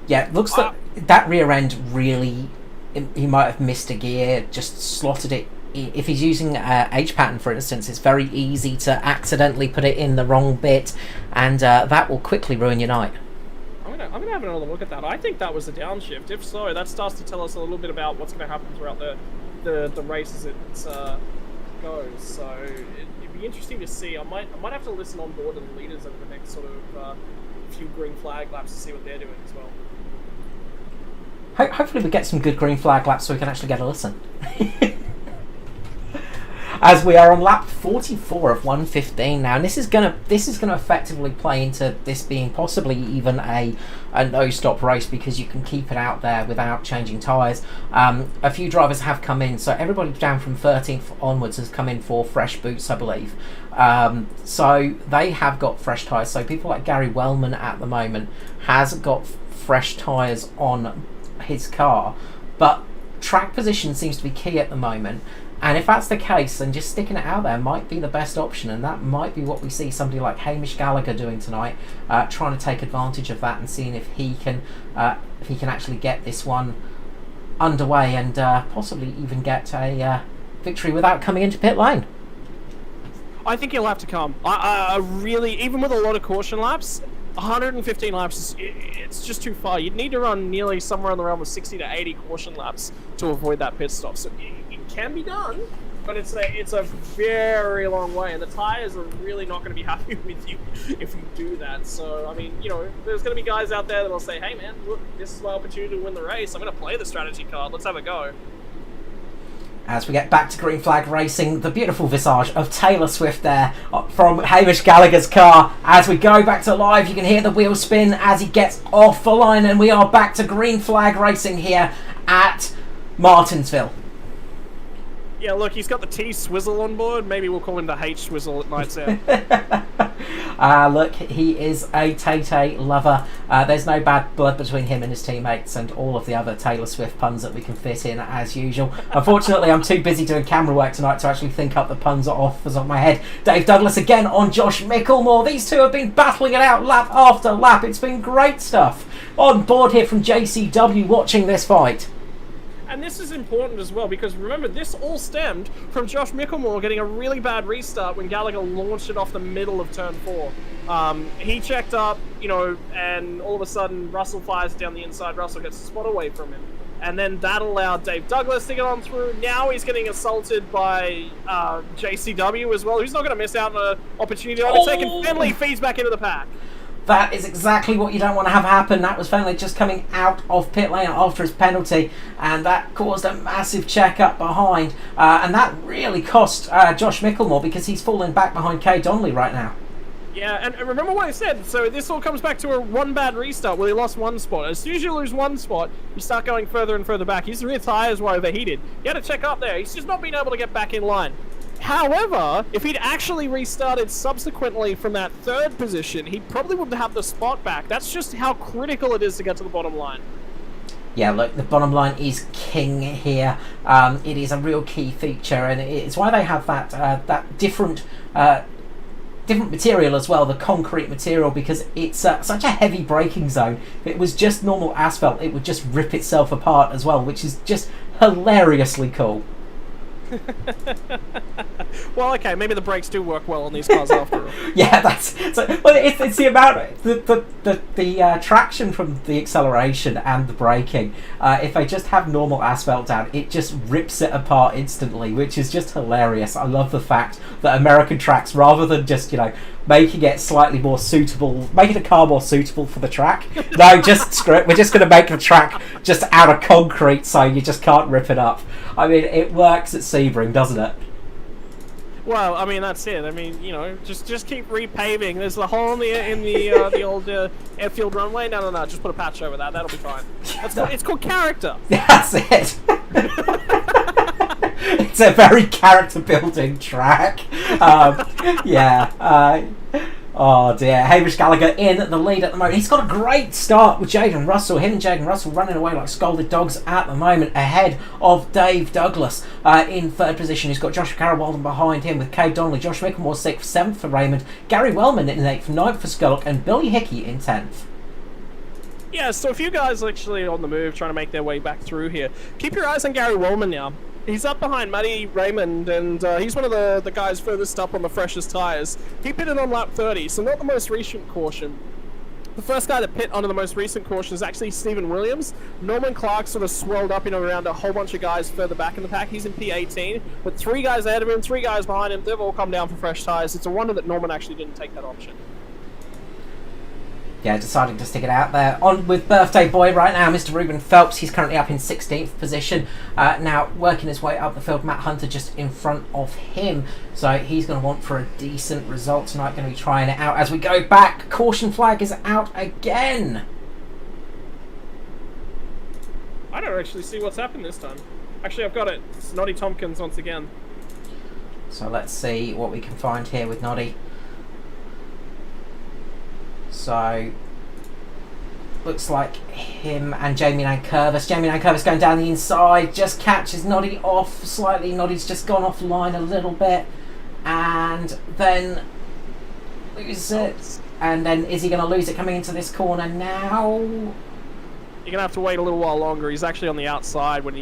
Yeah, it looks like that rear end really. He might have missed a gear, just slotted it. If he's using H pattern, for instance, it's very easy to accidentally put it in the wrong bit, and that will quickly ruin your night. I'm gonna have another look at that. I think that was a downshift. If so, that starts to tell us a little bit about what's going to happen throughout the race as it goes. So it'd be interesting to see. I might have to listen on board to the leaders over the next sort of few green flag laps to see what they're doing as well. Hopefully we get some good green flag laps so we can actually get a listen. As we are on lap 44 of 115 now, and this is gonna effectively play into this being possibly even a no-stop race, because you can keep it out there without changing tyres. A few drivers have come in, so everybody down from 13th onwards has come in for fresh boots, I believe. So they have got fresh tyres. So people like Gary Wellman at the moment has got fresh tyres on his car, but track position seems to be key at the moment. And if that's the case, then just sticking it out there might be the best option, and that might be what we see somebody like Hamish Gallagher doing tonight, trying to take advantage of that and seeing if he can actually get this one underway and possibly even get a victory without coming into pit lane. I think he'll have to come. I really, even with a lot of caution laps, 115 laps, it's just too far. You'd need to run nearly somewhere in the realm of 60 to 80 caution laps to avoid that pit stop. So it can be done, but it's a very long way, and the tyres are really not going to be happy with you if you do that. So, I mean, there's going to be guys out there that'll say, hey man, look, this is my opportunity to win the race. I'm going to play the strategy card. Let's have a go. As we get back to green flag racing, the beautiful visage of Taylor Swift there from Hamish Gallagher's car. As we go back to live, you can hear the wheel spin as he gets off the line, and we are back to green flag racing here at Martinsville. Yeah, look, he's got the T Swizzle on board. Maybe we'll call him the H Swizzle at nights out. Look, he is a Tay-Tay lover. There's no bad blood between him and his teammates, and all of the other Taylor Swift puns that we can fit in as usual. Unfortunately, I'm too busy doing camera work tonight to actually think up the puns off the top of my head. Dave Douglas again on Josh Micklemore. These two have been battling it out lap after lap. It's been great stuff. On board here from JCW watching this fight. And this is important as well, because remember, this all stemmed from Josh Micklemore getting a really bad restart when Gallagher launched it off the middle of turn 4. He checked up, and all of a sudden Russell fires down the inside. Russell gets a spot away from him. And then that allowed Dave Douglas to get on through. Now he's getting assaulted by JCW as well, who's not going to miss out on an opportunity to overtake, and Finley feeds back into the pack. That is exactly what you don't want to have happen. That was Finley just coming out of pit lane after his penalty, and that caused a massive check up behind, and that really cost Josh Micklemore, because he's falling back behind Kay Donnelly right now. Yeah, and remember what I said, so this all comes back to a one bad restart where he lost one spot. As soon as you lose one spot, you start going further and further back. His rear tyres were overheated. You had to check up there. He's just not been able to get back in line. However, if he'd actually restarted subsequently from that third position, he probably would have the spot back. That's just how critical it is to get to the bottom line. Yeah, look, the bottom line is king here. It is a real key feature, and it's why they have that different material as well, the concrete material, because it's such a heavy braking zone. If it was just normal asphalt, it would just rip itself apart as well, which is just hilariously cool. Well, okay, maybe the brakes do work well on these cars after all. Yeah, it's the amount, the traction from the acceleration and the braking. If they just have normal asphalt down, it just rips it apart instantly, which is just hilarious. I love the fact that American tracks, rather than just making it slightly more suitable, making a car more suitable for the track, no, just screw it. We're just going to make the track just out of concrete, so you just can't rip it up. I mean, it works at Sebring, doesn't it? Well, I mean, that's it. I mean, just keep repaving. There's the hole in the old airfield runway. No, just put a patch over that. That'll be fine. It's called character. That's it. It's a very character-building track. Oh dear, Hamish Gallagher in the lead at the moment. He's got a great start with Jaden Russell. Him and Jaden Russell running away like scolded dogs at the moment, ahead of Dave Douglas in third position. He's got Joshua Carroll-Walden behind him with Cade Donnelly, Josh Mickelmore 6th, 7th for Raymond, Gary Wellman in 8th, 9th for Skullock, and Billy Hickey in 10th. Yeah, so a few guys actually on the move trying to make their way back through here. Keep your eyes on Gary Wellman now. He's up behind Matty Raymond, and he's one of the guys furthest up on the freshest tyres. He pitted on lap 30, so not the most recent caution. The first guy that pit onto the most recent caution is actually Stephen Williams. Norman Clark sort of swirled up around a whole bunch of guys further back in the pack. He's in P18, but 3 guys ahead of him, 3 guys behind him. They've all come down for fresh tyres. It's a wonder that Norman actually didn't take that option. Yeah, deciding to stick it out there. On with birthday boy right now, Mr. Ruben Phelps. He's currently up in 16th position. Now working his way up the field. Matt Hunter just in front of him. So he's going to want for a decent result tonight. Going to be trying it out as we go back. Caution flag is out again. I don't actually see what's happened this time. Actually, I've got it. It's Noddy Tompkins once again. So let's see what we can find here with Noddy. So, looks like him and Jamie Nankervis. Jamie Nankervis going down the inside, just catches Noddy off slightly. Noddy's just gone offline a little bit, and then loses it. And then is he going to lose it coming into this corner now? You're going to have to wait a little while longer. He's actually on the outside when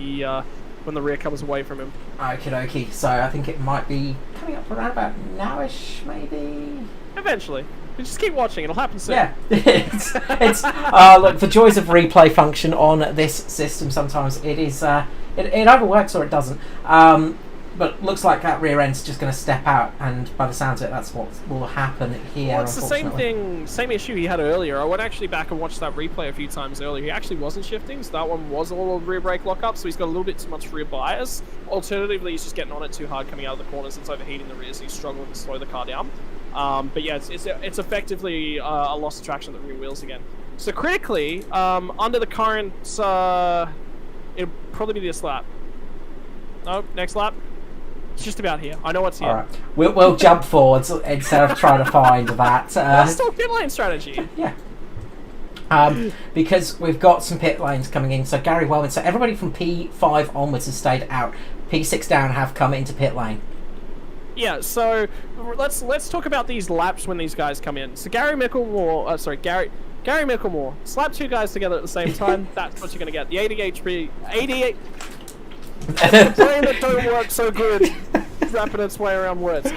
when the rear comes away from him. Okie dokie. So I think it might be coming up around about nowish, maybe? Eventually. Just keep watching, it'll happen soon. Yeah, it's look, the joys of replay function on this system. Sometimes it is it either works or it doesn't. But looks like that rear end's just going to step out, and by the sounds of it, that's what will happen here. Well, it's the same issue he had earlier. I went actually back and watched that replay a few times earlier. He actually wasn't shifting, so that one was all rear brake lockup, so he's got a little bit too much rear bias. Alternatively, he's just getting on it too hard coming out of the corners. It's overheating the rear, so he's struggling to slow the car down. But yeah, it's effectively a loss of traction at the rear wheels again. So critically, under the current, it'll probably be this lap. Nope, next lap. It's just about here. I know what's here. All right, we'll jump forwards instead of trying to find that. That's still pit lane strategy. Yeah. Because we've got some pit lanes coming in. So Gary Wellman. So everybody from P5 onwards has stayed out. P6 down have come into pit lane. Yeah, so let's talk about these laps when these guys come in. So Gary Mickelmore, Gary Mickelmore, slap 2 guys together at the same time. That's what you're gonna get. The 88. The brain that don't work so good, wrapping its way around words. So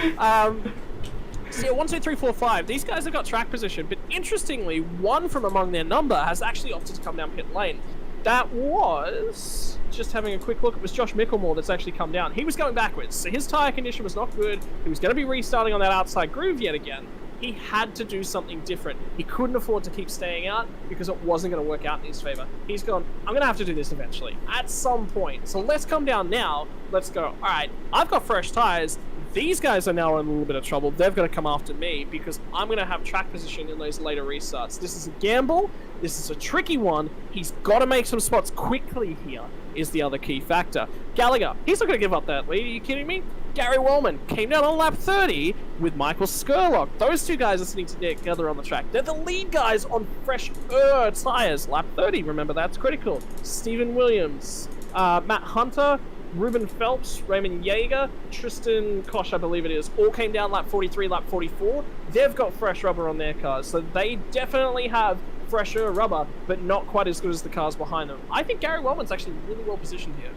yeah, 1, 2, 3, 4, 5. These guys have got track position, but interestingly, one from among their number has actually opted to come down pit lane. That was, just having a quick look, it was Josh Mickelmore that's actually come down. He was going backwards, so his tyre condition was not good. He was going to be restarting on that outside groove yet again. He had to do something different. He couldn't afford to keep staying out because it wasn't going to work out in his favor. He's gone, I'm going to have to do this eventually, at some point. So let's come down now. Let's go, all right, I've got fresh tires. These guys are now in a little bit of trouble. They've got to come after me because I'm going to have track position in those later restarts. This is a gamble. This is a tricky one. He's got to make some spots quickly here is the other key factor. Gallagher, he's not going to give up that lead. Are you kidding me? Gary Wellman came down on lap 30 with Michael Skurlock. Those two guys are sitting together on the track. They're the lead guys on fresh tires. Lap 30, remember, that's critical. Stephen Williams, Matt Hunter, Ruben Phelps, Raymond Yeager, Tristan Koch, I believe it is, all came down lap 43, lap 44. They've got fresh rubber on their cars, so they definitely have fresher rubber, but not quite as good as the cars behind them. I think Gary Wellman's actually really well positioned here.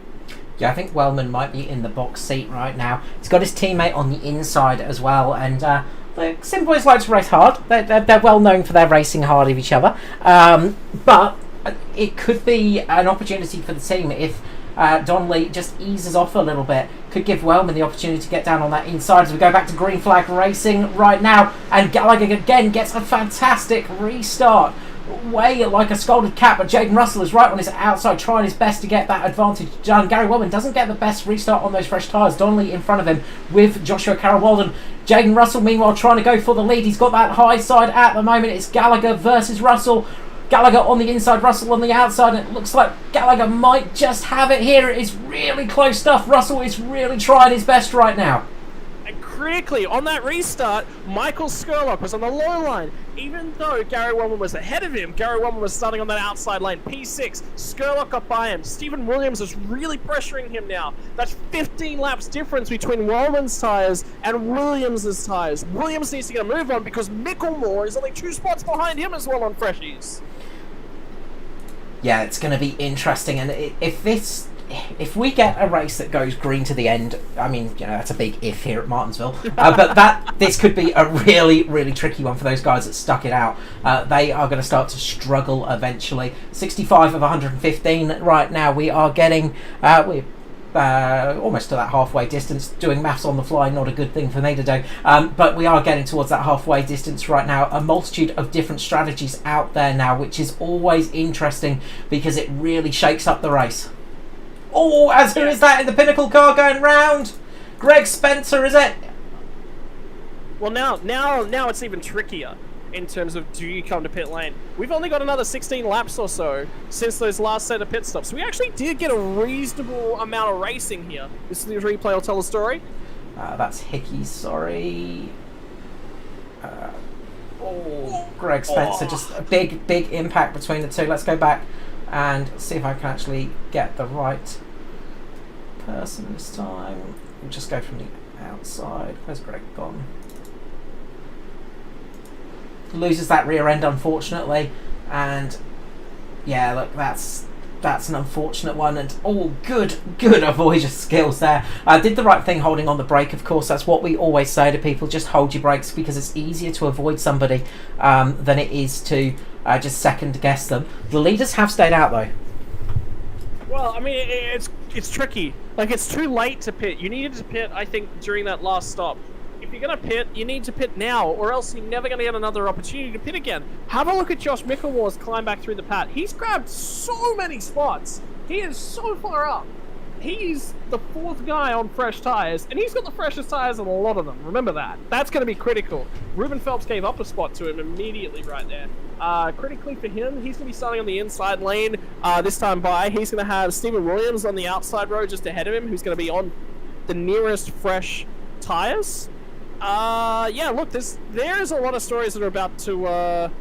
Yeah, I think Wellman might be in the box seat right now. He's got his teammate on the inside as well, and the Sim Boys like to race hard. They're well known for their racing hard of each other, but it could be an opportunity for the team if Donnelly just eases off a little bit. Could give Wellman the opportunity to get down on that inside as we go back to green flag racing right now, and Gallagher again gets a fantastic restart. Way like a scalded cat, but Jaden Russell is right on his outside trying his best to get that advantage done. Gary Wellman doesn't get the best restart on those fresh tyres. Donnelly in front of him with Joshua Carroll-Walden. Jaden Russell meanwhile trying to go for the lead. He's got that high side at the moment. It's Gallagher versus Russell. Gallagher on the inside, Russell on the outside, and it looks like Gallagher might just have it here. It is really close stuff. Russell is really trying his best right now. And critically, on that restart, Michael Skurlock was on the low line. Even though Gary Wellman was ahead of him, Gary Wellman was starting on that outside lane. P6, Skurlock got by him. Stephen Williams is really pressuring him now. That's 15 laps difference between Wellman's tyres and Williams' tyres. Williams needs to get a move on because Micklemore is only 2 spots behind him as well on freshies. Yeah, it's going to be interesting, and if we get a race that goes green to the end, I mean, you know, that's a big if here at Martinsville, but this could be a really, really tricky one for those guys that stuck it out. They are going to start to struggle eventually. 65 of 115 right now. We are getting almost to that halfway distance. Doing maths on the fly, not a good thing for me to do, but we are getting towards that halfway distance right now. A multitude of different strategies out there now, which is always interesting because it really shakes up the race. Oh, who is that in the Pinnacle car going round? Greg Spencer, is it? Well, now it's even trickier in terms of do you come to pit lane. We've only got another 16 laps or so since those last set of pit stops. We actually did get a reasonable amount of racing here. This is the replay will tell the story. That's Hickey, sorry. Greg Spencer, just a big impact between the two. Let's go back and see if I can actually get the right person this time. We'll just go from the outside. Where's Greg gone? Loses that rear end, unfortunately, and yeah, look, that's an unfortunate one. And good avoidance skills there. Did the right thing holding on the brake, of course. That's what we always say to people, just hold your brakes, because it's easier to avoid somebody than it is to just second guess them. The leaders have stayed out though. Well, I mean, it's tricky. Like, it's too late to pit. You needed to pit, I think, during that last stop. If you're going to pit, you need to pit now, or else you're never going to get another opportunity to pit again. Have a look at Josh Micklemore's climb back through the pad. He's grabbed so many spots. He is so far up. He's the 4th guy on fresh tyres, and he's got the freshest tyres on a lot of them. Remember that. That's going to be critical. Ruben Phelps gave up a spot to him immediately right there. Critically for him, he's going to be starting on the inside lane this time by. He's going to have Stephen Williams on the outside row just ahead of him, who's going to be on the nearest fresh tyres. Yeah, look, there's a lot of stories that are about to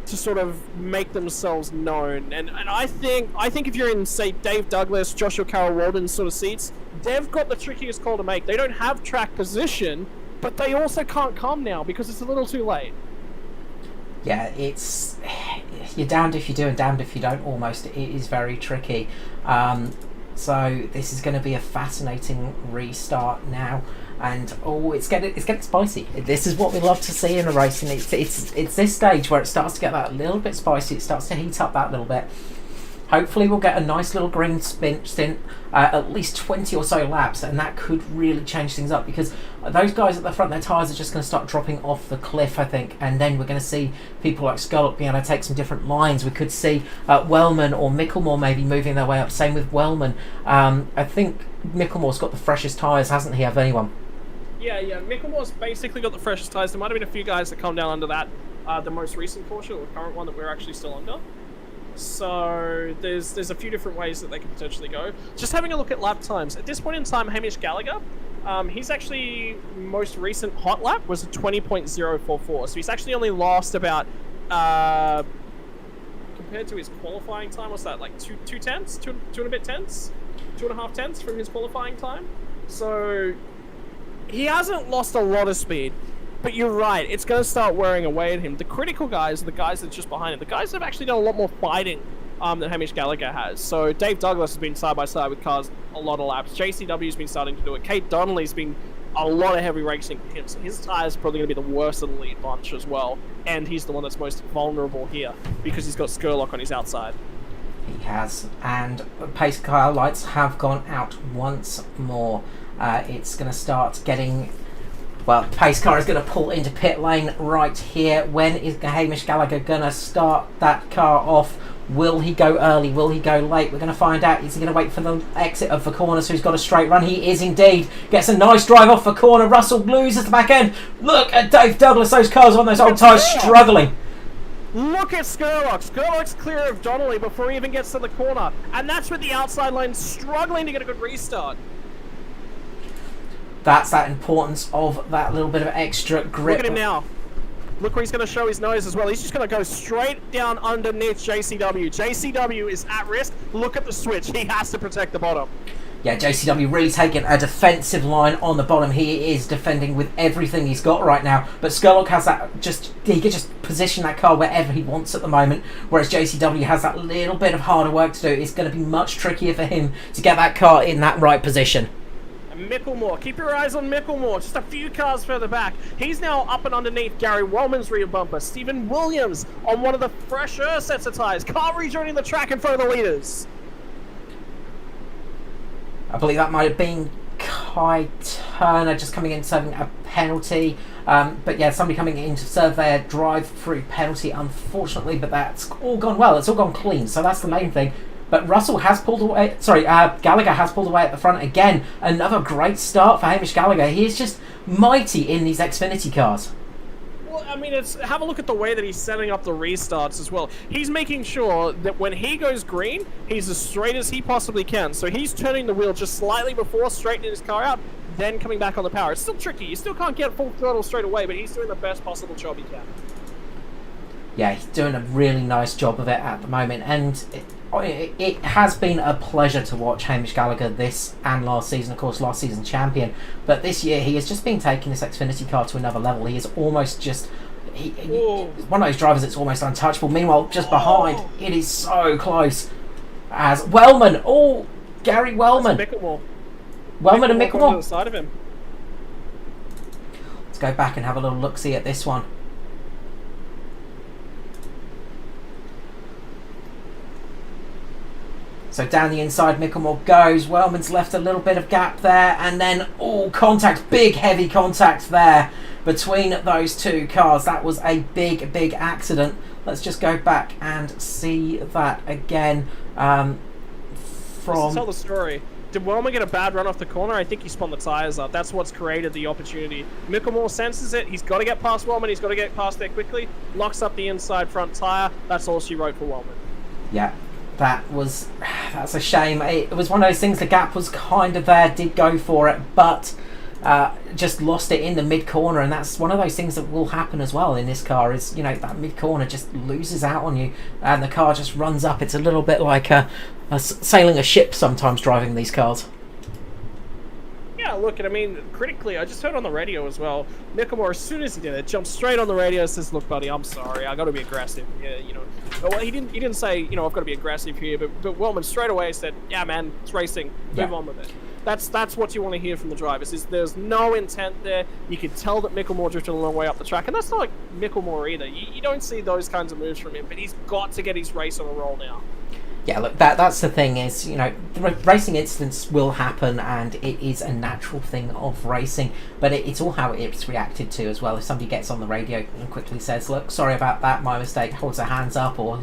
sort of make themselves known, and I think if you're in, say, Dave Douglas, Joshua Carroll-Walden sort of seats, they've got the trickiest call to make. They don't have track position, but they also can't come now because it's a little too late. Yeah, you're damned if you do and damned if you don't. Almost, it is very tricky. So this is going to be a fascinating restart now. And it's getting spicy. This is what we love to see in a race, and it's this stage where it starts to get that little bit spicy. It starts to heat up that little bit. Hopefully we'll get a nice little green stint, at least 20 or so laps, and that could really change things up, because those guys at the front, their tyres are just going to start dropping off the cliff, I think, and then we're going to see people like Scullock being able to take some different lines. We could see Wellman or Micklemore maybe moving their way up. Same with Wellman. I think Micklemore's got the freshest tyres, hasn't he, of anyone? Yeah, Micklemore's basically got the freshest tyres. There might have been a few guys that come down under that, the most recent caution, or the current one that we're actually still under. So there's a few different ways that they could potentially go. Just having a look at lap times. At this point in time, Hamish Gallagher, he's actually most recent hot lap was a 20.044. So he's actually only lost about compared to his qualifying time. What's that, like two tenths, two and a bit tenths, 2.5 tenths from his qualifying time. So he hasn't lost a lot of speed. But you're right, it's going to start wearing away at him. The critical guys are the guys that's just behind him. The guys that have actually done a lot more fighting than Hamish Gallagher has. So Dave Douglas has been side by side with cars a lot of laps. JCW's been starting to do it. Kate Donnelly's been a lot of heavy racing for him. So his tyres are probably going to be the worst of the lead bunch as well. And he's the one that's most vulnerable here because he's got Skurlock on his outside. He has. And pace car lights have gone out once more. It's going to start getting... Well, pace car is going to pull into pit lane right here. When is Hamish Gallagher going to start that car off? Will he go early? Will he go late? We're going to find out. Is he going to wait for the exit of the corner so he's got a straight run? He is indeed. Gets a nice drive off the corner. Russell loses the back end. Look at Dave Douglas. Those cars on those old tyres struggling. Look at Skurlock. Skurlock's clear of Donnelly before he even gets to the corner. And that's with the outside line struggling to get a good restart. That's that importance of that little bit of extra grip. Look at him now. Look where he's going to show his nose as well. He's just going to go straight down underneath JCW. JCW is at risk. Look at the switch. He has to protect the bottom. Yeah, JCW really taking a defensive line on the bottom. He is defending with everything he's got right now. But Skurlock has that he can just position that car wherever he wants at the moment. Whereas JCW has that little bit of harder work to do. It's going to be much trickier for him to get that car in that right position. Micklemore, keep your eyes on Micklemore, just a few cars further back. He's now up and underneath Gary Wellman's rear bumper. Stephen Williams on one of the fresher sets of tyres. Car rejoining the track in front of the leaders. I believe that might have been Kai Turner just coming in serving a penalty. But yeah, somebody coming in to serve their drive-through penalty, unfortunately, but that's all gone well. It's all gone clean, so that's the main thing. But Russell has pulled away. Gallagher has pulled away at the front again. Another great start for Hamish Gallagher. He is just mighty in these Xfinity cars. Well, I mean, have a look at the way that he's setting up the restarts as well. He's making sure that when he goes green, he's as straight as he possibly can. So he's turning the wheel just slightly before straightening his car out, then coming back on the power. It's still tricky. You still can't get full throttle straight away, but he's doing the best possible job he can. Yeah, he's doing a really nice job of it at the moment, and it has been a pleasure to watch Hamish Gallagher this and last season. Of course, last season champion, but this year he has just been taking this Xfinity car to another level. He is almost just one of those drivers that's almost untouchable. Meanwhile, just behind, it is so close as Wellman. Oh, Gary Wellman. Wellman and Micklemore. On the side of him. Let's go back and have a little look-see at this one. So down the inside, Micklemore goes. Wellman's left a little bit of gap there, and then contact, big heavy contact there between those two cars. That was a big accident. Let's just go back and see that again. Just to tell the story. Did Wellman get a bad run off the corner? I think he spun the tyres up. That's what's created the opportunity. Micklemore senses it. He's got to get past Wellman. He's got to get past there quickly. Locks up the inside front tyre. That's all she wrote for Wellman. Yeah. That's a shame. It was one of those things, the gap was kind of there, did go for it, but just lost it in the mid-corner, and that's one of those things that will happen as well in this car, is, that mid-corner just loses out on you, and the car just runs up. It's a little bit like sailing a ship sometimes, driving these cars. Yeah, look, and I mean, critically, I just heard on the radio as well, Micklemore, as soon as he did it, jumped straight on the radio and says, "Look, buddy, I'm sorry, I got to be aggressive." Yeah, well, he didn't say, I've got to be aggressive here, but Wellman straight away said, "Yeah, man, it's racing. Move on with it." That's what you want to hear from the drivers. Is there's no intent there. You can tell that Micklemore drifted a long way up the track, and that's not like Micklemore either. You don't see those kinds of moves from him, but he's got to get his race on a roll now. Yeah, look, that's the thing is, the racing incidents will happen, and it is a natural thing of racing, but it's all how it's reacted to as well. If somebody gets on the radio and quickly says, look, sorry about that, my mistake, holds their hands up, or,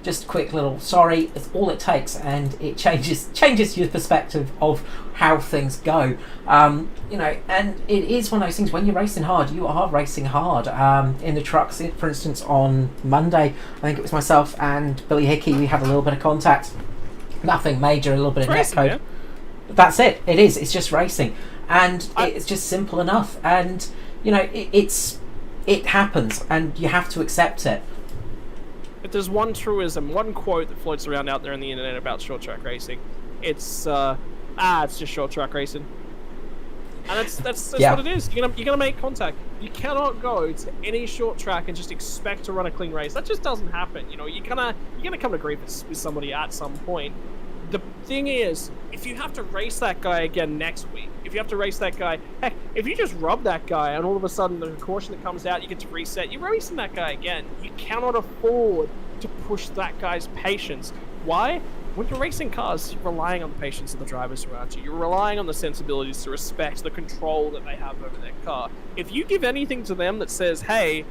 just a quick little sorry, it's all it takes, and it changes your perspective of how things go. And it is one of those things, when you're racing hard, you are racing hard. In the trucks, for instance, on Monday, I think it was myself and Billy Hickey, we had a little bit of contact. Nothing major, a little bit of netcode. Yeah. That's it. It is. It's just racing. And it's just simple enough. And, it happens, and you have to accept it. If there's one truism, one quote that floats around out there on the internet about short track racing, it's it's just short track racing. And that's what it is. You're gonna make contact. You cannot go to any short track and just expect to run a clean race. That just doesn't happen. You're gonna come to grief with somebody at some point. The thing is, if you have to race that guy again next week, if you have to race that guy, heck, if you just rub that guy and all of a sudden there's a caution that comes out, you get to reset, you're racing that guy again. You cannot afford to push that guy's patience. Why? When you're racing cars, you're relying on the patience of the drivers around you. You're relying on the sensibilities to respect the control that they have over their car. If you give anything to them that says, hey,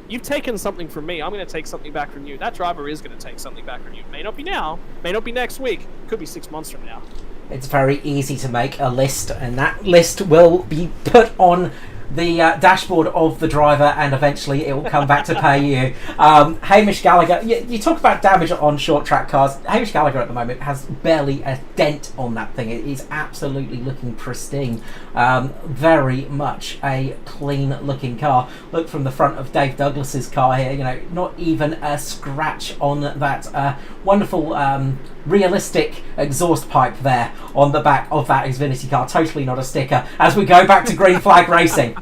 you've taken something from me, I'm going to take something back from you, that driver is going to take something back from you. May not be now, may not be next week, could be 6 months from now. It's very easy to make a list, and that list will be put on the dashboard of the driver, and eventually it will come back to pay you. Hamish Gallagher, you talk about damage on short track cars. Hamish Gallagher at the moment has barely a dent on that thing. It is absolutely looking pristine. Very much a clean looking car. Look from the front of Dave Douglas's car here, not even a scratch on that wonderful realistic exhaust pipe there on the back of that Xfinity car. Totally not a sticker. As we go back to green flag racing.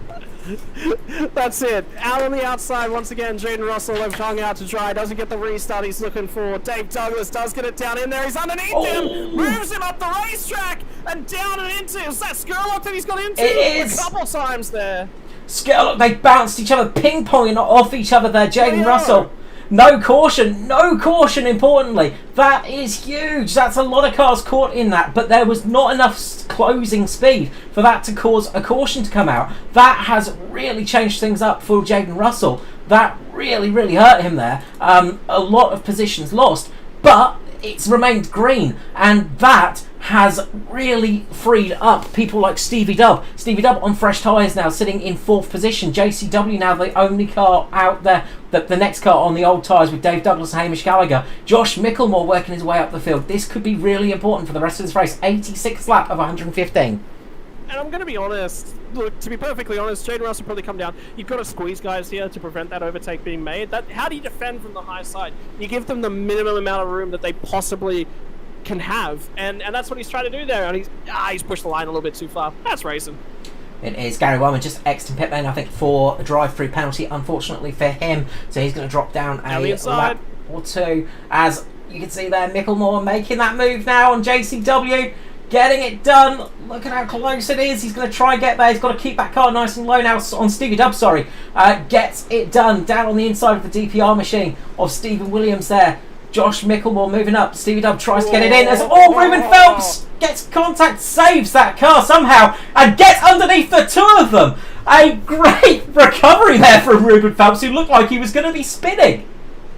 That's it. Out on the outside once again. Jaden Russell left hung out to dry. Doesn't get the restart he's looking for. Dave Douglas does get it down in there. He's underneath him. Moves him up the racetrack and down and into. Is that Skurlock that he's got into? It is. A couple times there. Skurlock, they bounced each other, ping-ponging off each other there. Jaden Russell. No caution, importantly. That is huge. That's a lot of cars caught in that, but there was not enough closing speed for that to cause a caution to come out. That has really changed things up for Jaden Russell. That really, really hurt him there. A lot of positions lost, but it's remained green, and that has really freed up people like Stevie Dubb. Stevie Dubb on fresh tyres now, sitting in 4th position. JCW now the only car out there, the next car on the old tyres with Dave Douglas and Hamish Gallagher. Josh Micklemore working his way up the field. This could be really important for the rest of this race. 86th lap of 115. And I'm going to be honest, look, to be perfectly honest, Jaden Russell probably come down. You've got to squeeze guys here to prevent that overtake being made. How do you defend from the high side? You give them the minimum amount of room that they possibly can have, and that's what he's trying to do there, and he's pushed the line a little bit too far. That's racing. It is. Gary Wellman just exiting pit lane, I think, for a drive-through penalty, unfortunately for him, so he's going to drop down a lap or two. As you can see there, Micklemore making that move now on JCW, getting it done. Look at how close it is. He's going to try and get there. He's got to keep that car nice and low now on Stevie Dubb, gets it done down on the inside of the DPR machine of Stephen Williams there. Josh Micklemore moving up. Stevie Dubb tries to get it in as Ruben Phelps gets contact, saves that car somehow, and gets underneath the two of them. A great recovery there from Ruben Phelps, who looked like he was going to be spinning.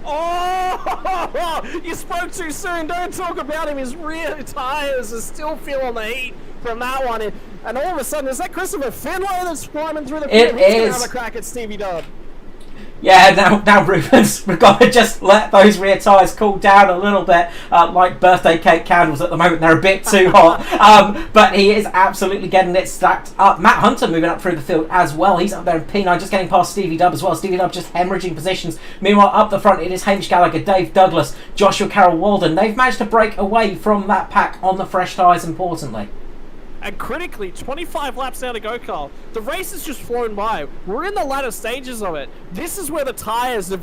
Oh, you spoke too soon. Don't talk about him. His rear tyres are still feeling the heat from that one. And all of a sudden, is that Christopher Finlay that's climbing through the pit? He's going to have a crack at Stevie Dubb. Yeah, now Ruben's, we've got to just let those rear tyres cool down a little bit, like birthday cake candles at the moment. They're a bit too hot, but he is absolutely getting it stacked up. Matt Hunter moving up through the field as well. He's up there in P9, just getting past Stevie Dubb as well. Stevie Dubb just hemorrhaging positions. Meanwhile, up the front, it is Hamish Gallagher, Dave Douglas, Joshua Carroll Walden. They've managed to break away from that pack on the fresh tyres, importantly. And critically, 25 laps now to go, Carl. The race has just flown by. We're in the latter stages of it. This is where the tyres of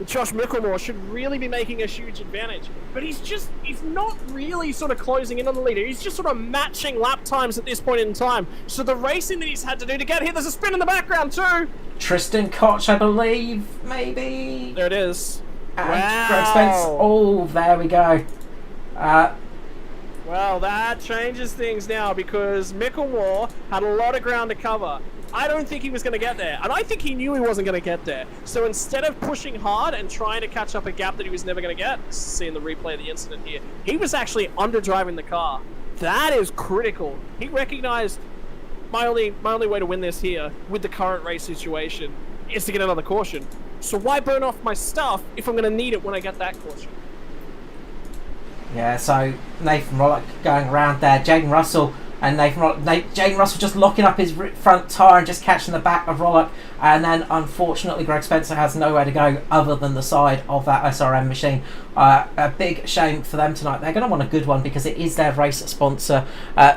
Josh Micklemore should really be making a huge advantage. But he's not really sort of closing in on the leader. He's just sort of matching lap times at this point in time. So the racing that he's had to do to get here, there's a spin in the background too. Tristan Koch, I believe, maybe. There it is. And Greg Spence. Oh, there we go. Well, that changes things now because Micklemore had a lot of ground to cover. I don't think he was going to get there, and I think he knew he wasn't going to get there. So instead of pushing hard and trying to catch up a gap that he was never going to get, seeing the replay of the incident here, he was actually underdriving the car. That is critical. He recognized my only way to win this here with the current race situation is to get another caution. So why burn off my stuff if I'm going to need it when I get that caution? Yeah, so Nathan Rollock going around there, Jaden Russell and Jaden Russell just locking up his front tyre and just catching the back of Rollock, and then unfortunately Greg Spencer has nowhere to go other than the side of that SRM machine. A big shame for them tonight. They're going to want a good one because it is their race sponsor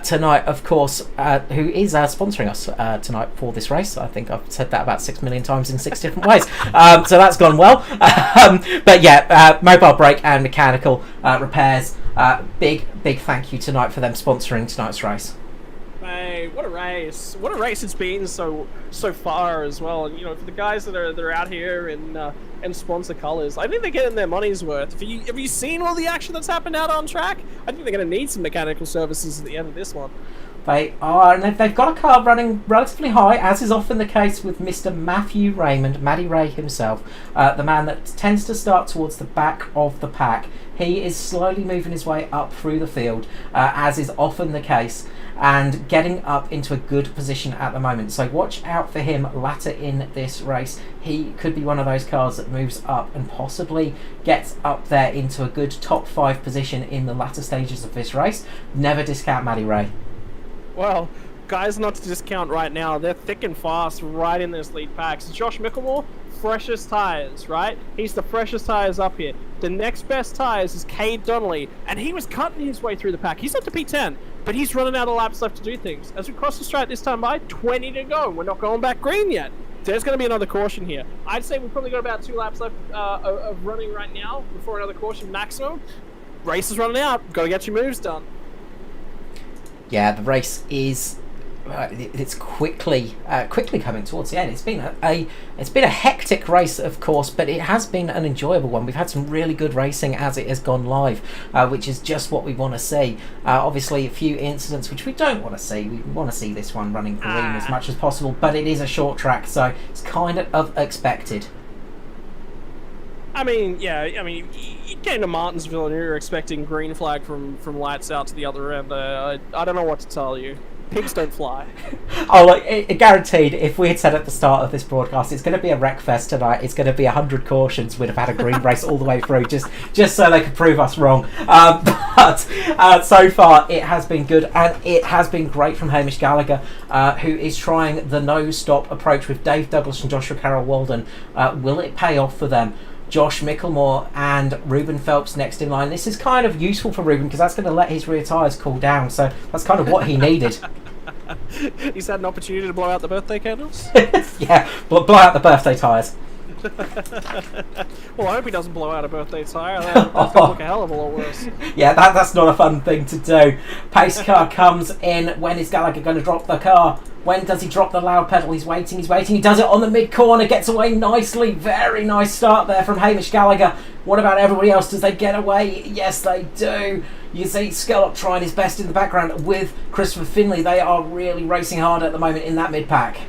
tonight, of course, who is sponsoring us tonight for this race. I think I've said that about 6 million times in 6 different ways, so that's gone well. But yeah, Mobile Brake and Mechanical Repairs, big thank you tonight for them sponsoring tonight's race. Hey, what a race! What a race it's been so far as well. And for the guys that are out here and sponsor colours, I think they're getting their money's worth. Have you seen all the action that's happened out on track? I think they're going to need some mechanical services at the end of this one. They are, and they've got a car running relatively high, as is often the case with Mr. Matthew Raymond, Matty Ray himself, the man that tends to start towards the back of the pack. He is slowly moving his way up through the field, as is often the case, and getting up into a good position at the moment. So watch out for him later in this race. He could be one of those cars that moves up and possibly gets up there into a good top 5 position in the latter stages of this race. Never discount Matty Ray. Well, guys not to discount right now. They're thick and fast right in this lead pack. So Josh Micklemore, freshest tyres, right? He's the freshest tyres up here. The next best tyres is Cade Donnelly, and he was cutting his way through the pack. He's up to P10, but he's running out of laps left to do things. As we cross the straight this time by, 20 to go. We're not going back green yet. There's going to be another caution here. I'd say we've probably got about 2 laps left of running right now before another caution maximum. Race is running out. Got to get your moves done. Yeah, the race is it's quickly coming towards the end. It's been a hectic race, of course, but it has been an enjoyable one. We've had some really good racing as it has gone live, which is just what we want to see. Obviously, a few incidents which we don't want to see. We want to see this one running green as much as possible, but it is a short track, so it's kind of expected. I mean, yeah, you came to Martinsville and you're expecting green flag from lights out to the other end. I don't know what to tell you. Pigs don't fly. Oh, look, guaranteed, if we had said at the start of this broadcast, it's going to be a wreck fest tonight, it's going to be 100 cautions, we'd have had a green race all the way through, just so they could prove us wrong. But so far, it has been good, and it has been great from Hamish Gallagher, who is trying the no-stop approach with Dave Douglas and Joshua Carroll-Walden. Will it pay off for them? Josh Micklemore and Ruben Phelps next in line. This is kind of useful for Ruben because that's going to let his rear tyres cool down, so that's kind of what he needed. He's had an opportunity to blow out the birthday candles? Yeah, blow out the birthday tyres. Well, I hope he doesn't blow out a birthday tyre. That's going to look a hell of a lot worse. Yeah, that's not a fun thing to do. Pace car comes in. When is Gallagher going to drop the car? When does he drop the loud pedal? He's waiting. He does it on the mid-corner, gets away nicely. Very nice start there from Hamish Gallagher. What about everybody else? Does they get away? Yes, they do. You see Scallop trying his best in the background with Christopher Finley. They are really racing hard at the moment in that mid-pack.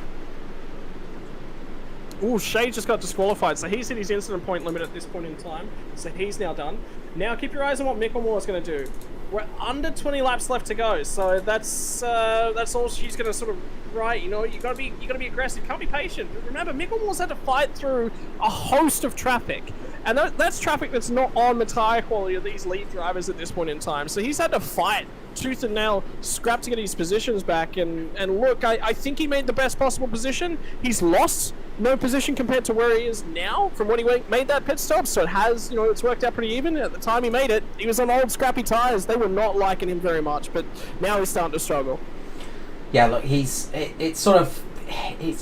Ooh, Shea just got disqualified, so he's hit his incident point limit at this point in time, so he's now done. Now keep your eyes on what Micklemore is going to do. We're under 20 laps left to go, so that's all she's going to sort of write. You got to be aggressive. Can't be patient. Remember, Micklemore's had to fight through a host of traffic, and that's traffic that's not on the tyre quality of these lead drivers at this point in time. So he's had to fight tooth and nail, scrap to get his positions back. And look, I think he made the best possible position. He's lost no position compared to where he is now from when he made that pit stop, so it has, it's worked out pretty even. At the time he made it, he was on old scrappy tyres. They were not liking him very much, but now he's starting to struggle. Yeah, look, he's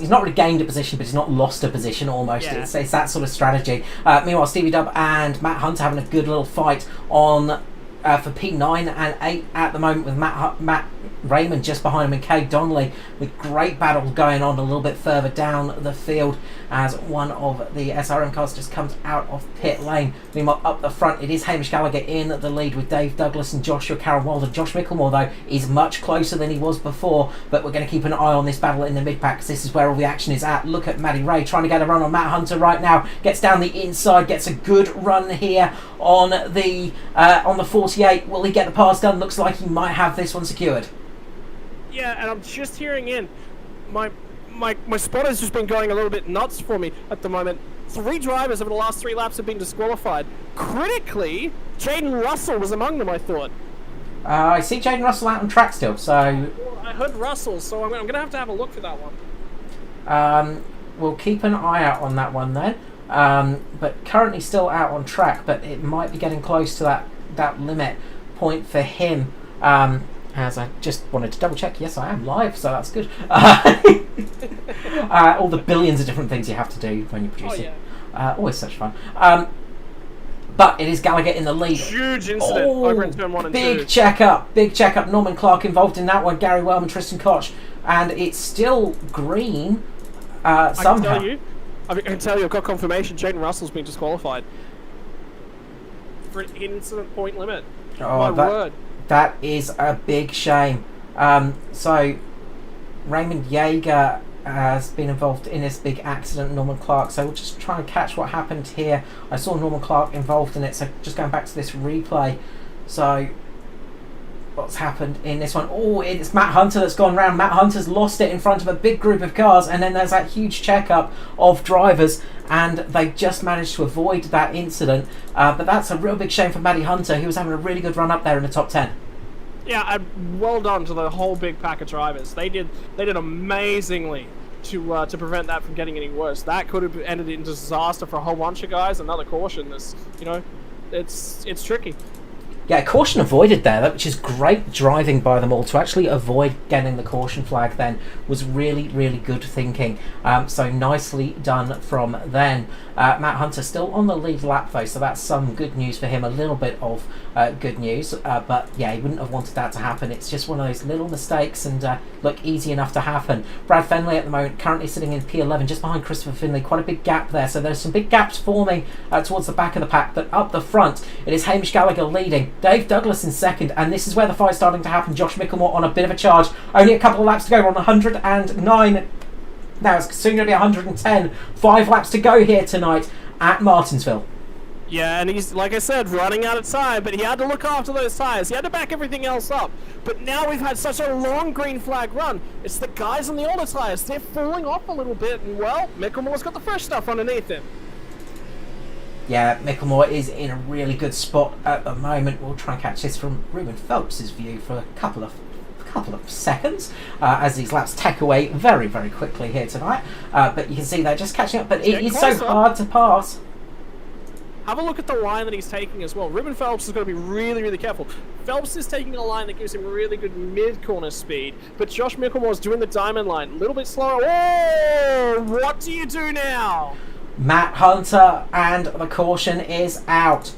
not regained a position, but he's not lost a position almost. Yeah. It's that sort of strategy. Meanwhile, Stevie Dubb and Matt Hunt are having a good little fight on for P9 and 8 at the moment, with Matt Raymond just behind him and Kay Donnelly, with great battles going on a little bit further down the field as one of the SRM cars just comes out of pit lane. Meanwhile, up the front, it is Hamish Gallagher in the lead with Dave Douglas and Joshua Carroll-Walder. Josh Micklemore, though, is much closer than he was before, but we're going to keep an eye on this battle in the mid-pack because this is where all the action is at. Look at Matty Ray trying to get a run on Matt Hunter right now. Gets down the inside, gets a good run here on the 48. Will he get the pass done? Looks like he might have this one secured. Yeah, and I'm just hearing in. My spotter's just been going a little bit nuts for me at the moment. 3 drivers over the last 3 laps have been disqualified. Critically, Jaden Russell was among them, I thought. I see Jaden Russell out on track still, so... Well, I heard Russell, so I'm going to have a look for that one. We'll keep an eye out on that one then. But currently still out on track, but it might be getting close to that limit point for him. As I just wanted to double check, yes I am live, so that's good. All the billions of different things you have to do when you produce it. Always such fun. But it is Gallagher in the lead. Huge incident over in turn 1 and 2. Big check-up. Norman Clark involved in that one. Gary Wellman, Tristan Koch. And it's still green somehow. I can tell you, I've got confirmation. Jaden Russell's been disqualified for an incident point limit. My word. That is a big shame. So, Raymond Yeager has been involved in this big accident, Norman Clark. So we'll just try and catch what happened here. I saw Norman Clark involved in it, so just going back to this replay. So, what's happened in this one? Oh, it's Matt Hunter that's gone round. Matt Hunter's lost it in front of a big group of cars, and then there's that huge checkup of drivers, and they just managed to avoid that incident. But that's a real big shame for Matty Hunter. He was having a really good run up there in the top 10. Yeah, well done to the whole big pack of drivers. They did amazingly to prevent that from getting any worse. That could have ended in disaster for a whole bunch of guys. Another caution. It's tricky. Yeah, caution avoided there, which is great driving by them all. To actually avoid getting the caution flag then was really, really good thinking. So nicely done from then. Matt Hunter still on the lead lap though, so that's some good news for him. A little bit of good news, but yeah, he wouldn't have wanted that to happen. It's just one of those little mistakes, and look, easy enough to happen. Brad Fenley at the moment currently sitting in P11 just behind Christopher Finley. Quite a big gap there, so there's some big gaps forming towards the back of the pack, but up the front it is Hamish Gallagher leading, Dave Douglas in second, and this is where the fight's starting to happen. Josh Micklemore on a bit of a charge. Only a couple of laps to go. We're on 109. Now it's soon going to be 110. 5 laps to go here tonight at Martinsville. Yeah, and he's, like I said, running out of time, but he had to look after those tyres. He had to back everything else up. But now we've had such a long green flag run. It's the guys on the older tyres. They're falling off a little bit, and, well, Micklemore's got the fresh stuff underneath him. Yeah, Micklemore is in a really good spot at the moment. We'll try and catch this from Ruben Phelps' view for a couple of seconds as these laps take away very, very quickly here tonight. But you can see they're just catching up, but it is so hard to pass. Have a look at the line that he's taking as well. Ruben Phelps has got to be really, really careful. Phelps is taking a line that gives him really good mid-corner speed, but Josh Micklemore's doing the diamond line. A little bit slower. Oh, what do you do now? Matt Hunter, and the caution is out.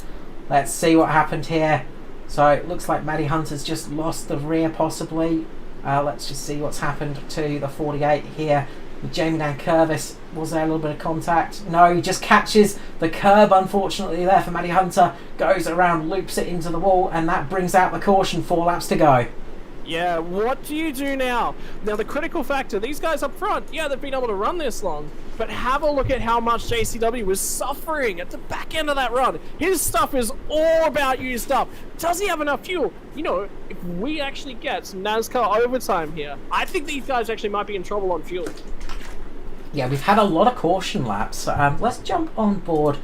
Let's see what happened here. So it looks like Matty Hunter's just lost the rear possibly. Let's just see what's happened to the 48 here. With Jamie Dan Curvis, was there a little bit of contact? No, he just catches the curb unfortunately there for Matty Hunter. Goes around, loops it into the wall, and that brings out the caution. 4 laps to go. Yeah, what do you do now? Now, the critical factor, these guys up front, yeah, they've been able to run this long, but have a look at how much JCW was suffering at the back end of that run. His stuff is all about used up. Does he have enough fuel? You know, if we actually get some NASCAR overtime here, I think these guys actually might be in trouble on fuel. Yeah, we've had a lot of caution laps. Let's jump on board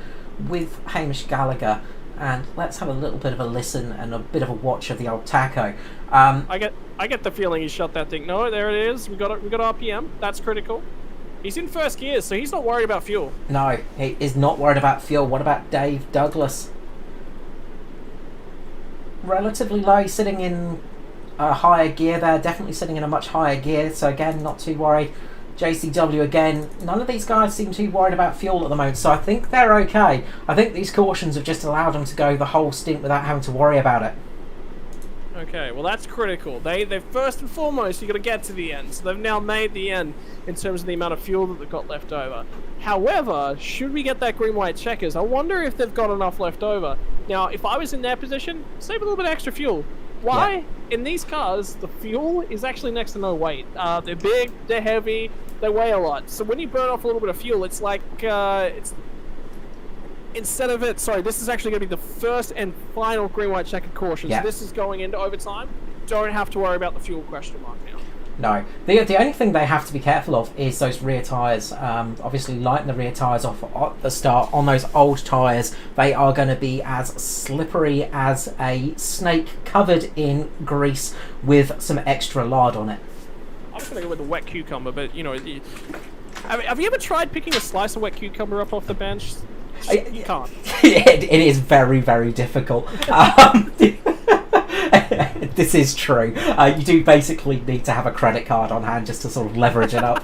with Hamish Gallagher, and let's have a little bit of a listen and a bit of a watch of the old tacho. I get the feeling he shot that thing. No, there it is. We got RPM. That's critical. He's in first gear, so he's not worried about fuel. No, he is not worried about fuel. What about Dave Douglas? Relatively low, sitting in a higher gear there. Definitely sitting in a much higher gear, so again, not too worried. JCW again, none of these guys seem too worried about fuel at the moment, so I think they're okay. I think these cautions have just allowed them to go the whole stint without having to worry about it. Okay, well that's critical. They first and foremost, you got to get to the end. So they've now made the end in terms of the amount of fuel that they've got left over. However, should we get that green-white checkers, I wonder if they've got enough left over. Now, if I was in their position, save a little bit of extra fuel. Why? Yeah. In these cars, the fuel is actually next to no weight. They're big, they're heavy, they weigh a lot. So when you burn off a little bit of fuel, it's like instead of it, sorry, this is actually going to be the first and final green-white checkered caution. Yeah. So this is going into overtime. Don't have to worry about the fuel question mark now. No. The only thing they have to be careful of is those rear tyres. Obviously, lighten the rear tyres off at the start. On those old tyres, they are going to be as slippery as a snake covered in grease with some extra lard on it. I was going to go with the wet cucumber, but, you know... have you ever tried picking a slice of wet cucumber up off the bench? You can't. It is very, very difficult. This is true. You do basically need to have a credit card on hand just to sort of leverage it up.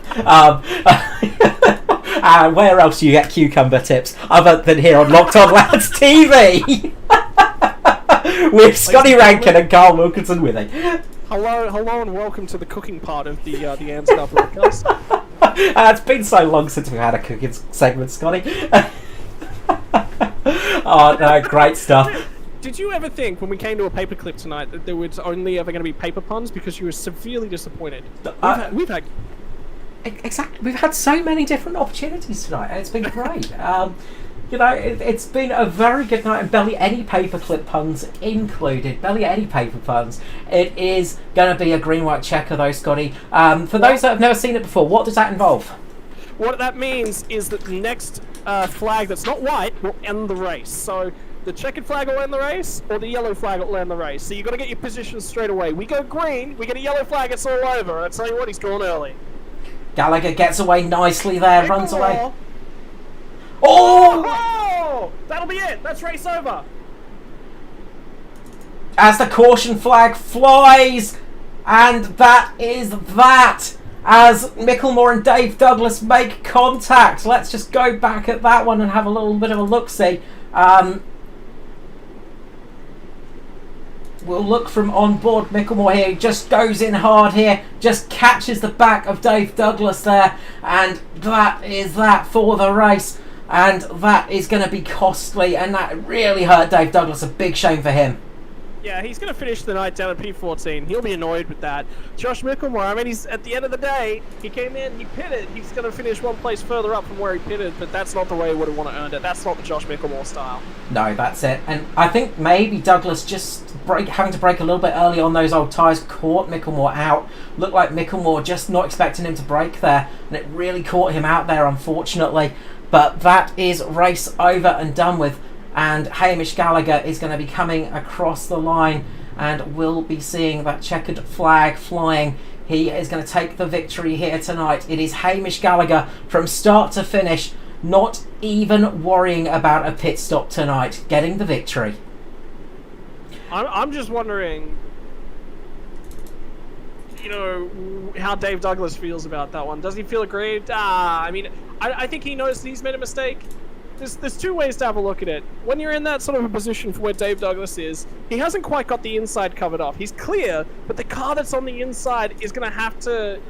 Where else do you get cucumber tips other than here on Locked On Lads TV? With Scotty Rankin and Carl Wilkinson with it. Hello, and welcome to the cooking part of the ANZCAR broadcast. It's been so long since we've had a cooking segment, Scotty. Oh no, great stuff. Did you ever think when we came to a paperclip tonight that there was only ever going to be paper puns because you were severely disappointed? We've had exactly. We've had so many different opportunities tonight. It's been great. You know, it's been a very good night, and barely any paperclip puns included. Barely any paper puns. It is going to be a green-white checker, though, Scotty. For those that have never seen it before, what does that involve? What that means is that the next flag that's not white will end the race. So the checkered flag will end the race, or the yellow flag will end the race. So you've got to get your position straight away. We go green, we get a yellow flag, it's all over. I tell you what, he's drawn early. Gallagher gets away nicely there, runs away. Oh! That'll be it. That's race over. As the caution flag flies, and that is that. As Micklemore and Dave Douglas make contact. Let's just go back at that one and have a little bit of a look-see. We'll look from on board. Micklemore here just goes in hard here, just catches the back of Dave Douglas there, and that is that for the race. And that is going to be costly, and that really hurt Dave Douglas. A big shame for him. Yeah, he's going to finish the night down at P14. He'll be annoyed with that. Josh Micklemore, I mean, he's at the end of the day, he came in, he pitted. He's going to finish one place further up from where he pitted, but that's not the way he would have want to earned it. That's not the Josh Micklemore style. No, that's it. And I think maybe Douglas just having to brake a little bit early on those old tyres caught Micklemore out. Looked like Micklemore just not expecting him to brake there, and it really caught him out there, unfortunately. But that is race over and done with. And Hamish Gallagher is going to be coming across the line, and we'll be seeing that checkered flag flying. He is going to take the victory here tonight. It is Hamish Gallagher from start to finish, not even worrying about a pit stop tonight, getting the victory. I'm just wondering, you know, how Dave Douglas feels about that one. Does he feel aggrieved? I mean, I think he knows that he's made a mistake. There's two ways to have a look at it. When you're in that sort of a position for where Dave Douglas is, he hasn't quite got the inside covered off. He's clear, but the car that's on the inside is going to have to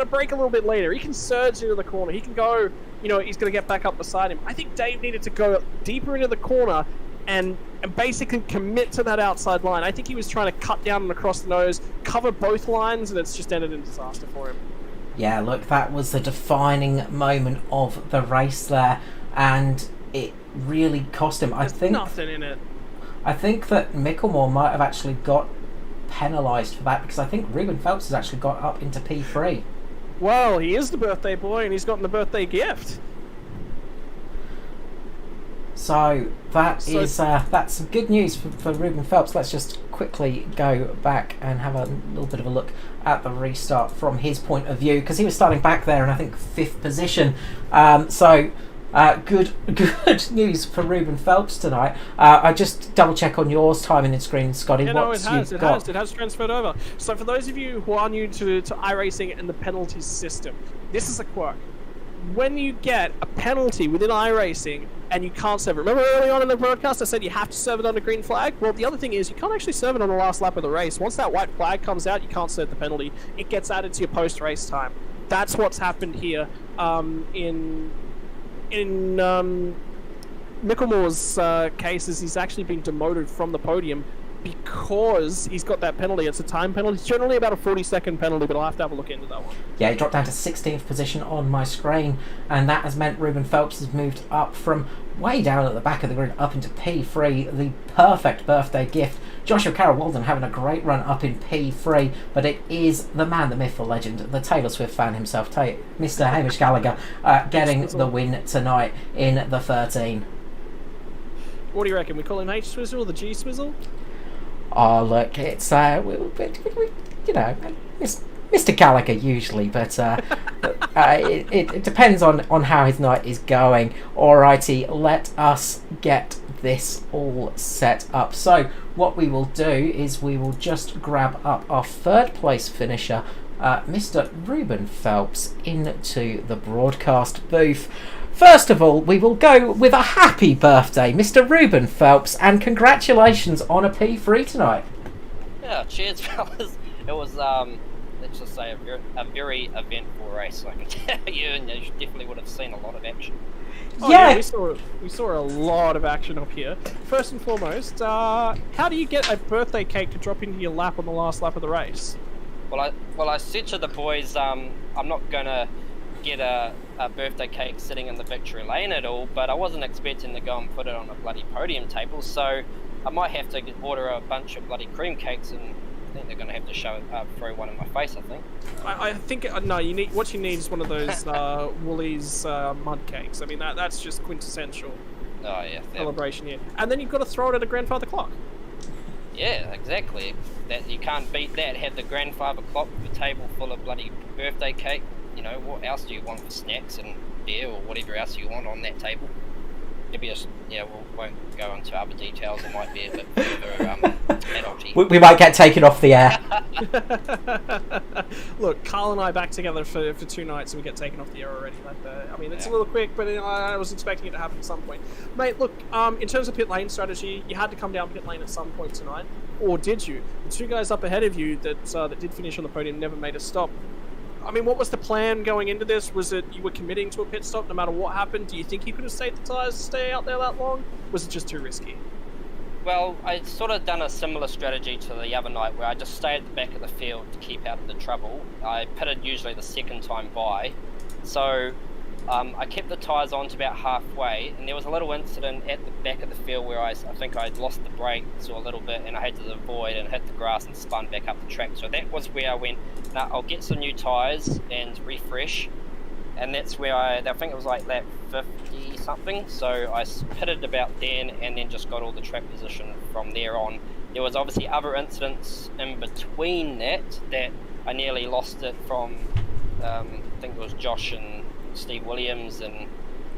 brake a little bit later. He can surge into the corner. He can go, you know, he's going to get back up beside him. I think Dave needed to go deeper into the corner and basically commit to that outside line. I think he was trying to cut down and across the nose, cover both lines, and it's just ended in disaster for him. Yeah, look, that was the defining moment of the race there. And it really cost him. There's nothing in it. I think that Micklemore might have actually got penalised for that, because I think Ruben Phelps has actually got up into P3. Well, he is the birthday boy, and he's gotten the birthday gift. So that's some good news for Ruben Phelps. Let's just quickly go back and have a little bit of a look at the restart from his point of view, because he was starting back there in, I think, 5th position. Good news for Ruben Phelps tonight. I just double check on yours timing and screen, Scotty. Yeah, no, it has transferred over. So for those of you who are new to iRacing and the penalty system, this is a quirk. when you get a penalty within iRacing and you can't serve it. Remember early on in the broadcast I said you have to serve it on a green flag? Well, the other thing is you can't actually serve it on the last lap of the race. Once that white flag comes out, you can't serve the penalty. It gets added to your post-race time. That's what's happened here in Micklemore's case is he's actually been demoted from the podium because he's got that penalty. It's a time penalty. It's generally about a 40-second penalty, but I'll have to have a look into that one. Yeah, he dropped down to 16th position on my screen, and that has meant Ruben Phelps has moved up from way down at the back of the grid up into P3, the perfect birthday gift. Joshua Carroll Walden having a great run up in P3, but it is the man, the myth, the legend, the Taylor Swift fan himself, Mr. Hamish Gallagher, getting the win tonight in the 13. What do you reckon? We call him H-Swizzle or the G-Swizzle? Oh, look, it's, you know, Mr. Gallagher usually, but it depends on how his night is going. Alrighty, let us get this all set up. So, what we will do is we will just grab up our third place finisher, Mr. Ruben Phelps, into the broadcast booth. First of all, we will go with a happy birthday, Mr. Ruben Phelps, and congratulations on a P3 tonight. Yeah, cheers, fellas. It was, let's just say, a very eventful race, I can tell you, and you definitely would have seen a lot of action. Oh, yeah, we saw a lot of action up here. First and foremost, how do you get a birthday cake to drop into your lap on the last lap of the race? Well, I said to the boys, I'm not gonna get a birthday cake sitting in the victory lane at all, but I wasn't expecting to go and put it on a bloody podium table, so I might have to order a bunch of bloody cream cakes, and I think they're going to have to throw one in my face, I think. I think, no, what you need is one of those Woolies mud cakes. I mean, that's just quintessential celebration here. And then you've got to throw it at a grandfather clock. Yeah, exactly. That you can't beat that. Have the grandfather clock with a table full of bloody birthday cake. You know, what else do you want for snacks and beer or whatever else you want on that table? It'll be we won't go into other details. It might be a bit further penalty. We might get taken off the air. Look, Carl and I are back together for 2 nights and we get taken off the air already. I mean, it's a little quick, but I was expecting it to happen at some point. Mate, look, in terms of pit lane strategy, you had to come down pit lane at some point tonight, or did you? The 2 guys up ahead of you that did finish on the podium never made a stop. I mean, what was the plan going into this? Was it you were committing to a pit stop no matter what happened? Do you think you could have stayed the tyres to stay out there that long? Was it just too risky? Well, I'd sort of done a similar strategy to the other night where I just stayed at the back of the field to keep out of the trouble. I pitted usually the second time by, so I kept the tyres on to about halfway, and there was a little incident at the back of the field where I think I'd lost the brakes a little bit and I had to avoid and hit the grass and spun back up the track. So that was where I went, nah, I'll get some new tyres and refresh, and that's where I think it was like lap 50 something, so I pitted about then and then just got all the track position from there on. There was obviously other incidents in between that I nearly lost it from, I think it was Josh and Steve Williams, and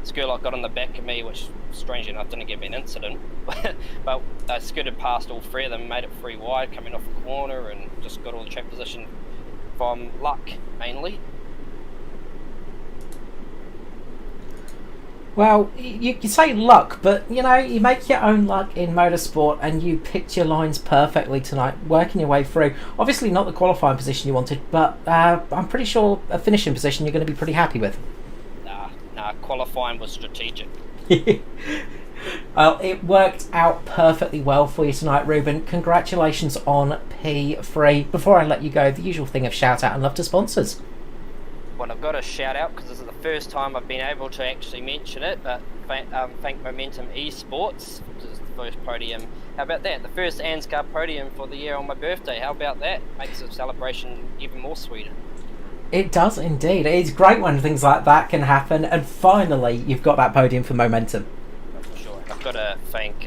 Skurlock got on the back of me, which strangely enough didn't give me an incident, but I skirted past all 3 of them, made it 3 wide coming off the corner, and just got all the track position from luck mainly. Well, you say luck, but you know, you make your own luck in motorsport, and you picked your lines perfectly tonight, working your way through. Obviously not the qualifying position you wanted, but I'm pretty sure a finishing position you're going to be pretty happy with. Nah, qualifying was strategic. Well, it worked out perfectly well for you tonight, Ruben. Congratulations on P3. Before I let you go, the usual thing of shout out and love to sponsors. Well, I've got a shout out because this is the first time I've been able to actually mention it, but thank Momentum Esports, which is the first podium. How about that? The first ANZCAR podium for the year on my birthday. How about that? Makes the celebration even more sweeter. It does indeed. It's great when things like that can happen, and finally you've got that podium for Momentum. For sure. I've got to thank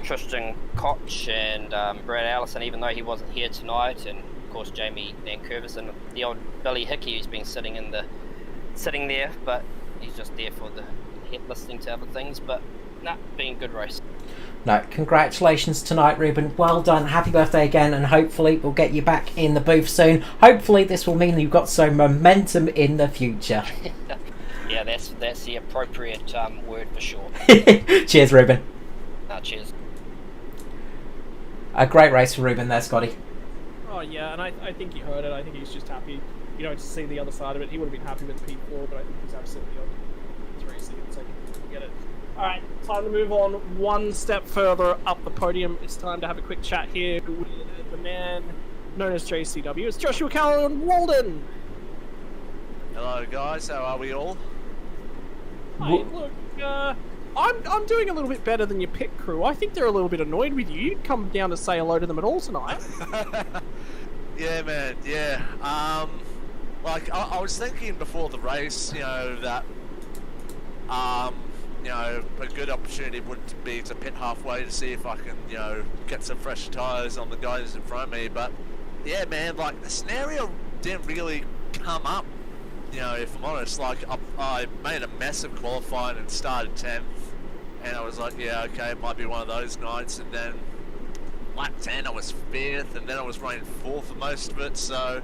Tristan Koch and Brad Allison, even though he wasn't here tonight, and of course Jamie Van Curvis and the old Billy Hickey who's been sitting there, but he's just there for the listening to other things. But been a good race. No, congratulations tonight, Ruben. Well done. Happy birthday again, and hopefully we'll get you back in the booth soon. Hopefully this will mean you've got some momentum in the future. Yeah, that's the appropriate word for sure. Cheers, Ruben. Cheers. A great race for Ruben there, Scotty. Oh yeah, and I think he heard it. I think he's just happy, to see the other side of it. He would have been happy with P4, but I think he's absolutely on 3 seconds. I can get it. All right, time to move on one step further up the podium. It's time to have a quick chat here with the man known as JCW. It's Joshua Callan Walden. Hello guys, how are we all? Hi, look, I'm doing a little bit better than your pit crew. I think they're a little bit annoyed with you. You didn't come down to say hello to them at all tonight. Yeah, man, yeah. I was thinking before the race, that, a good opportunity would be to pit halfway to see if I can, get some fresh tyres on the guys in front of me. But, yeah, man, the scenario didn't really come up, if I'm honest. I made a mess of qualifying and started 10th. And I was like, yeah, okay, it might be one of those nights. And then lap 10, I was 5th, and then I was running 4th for most of it. So,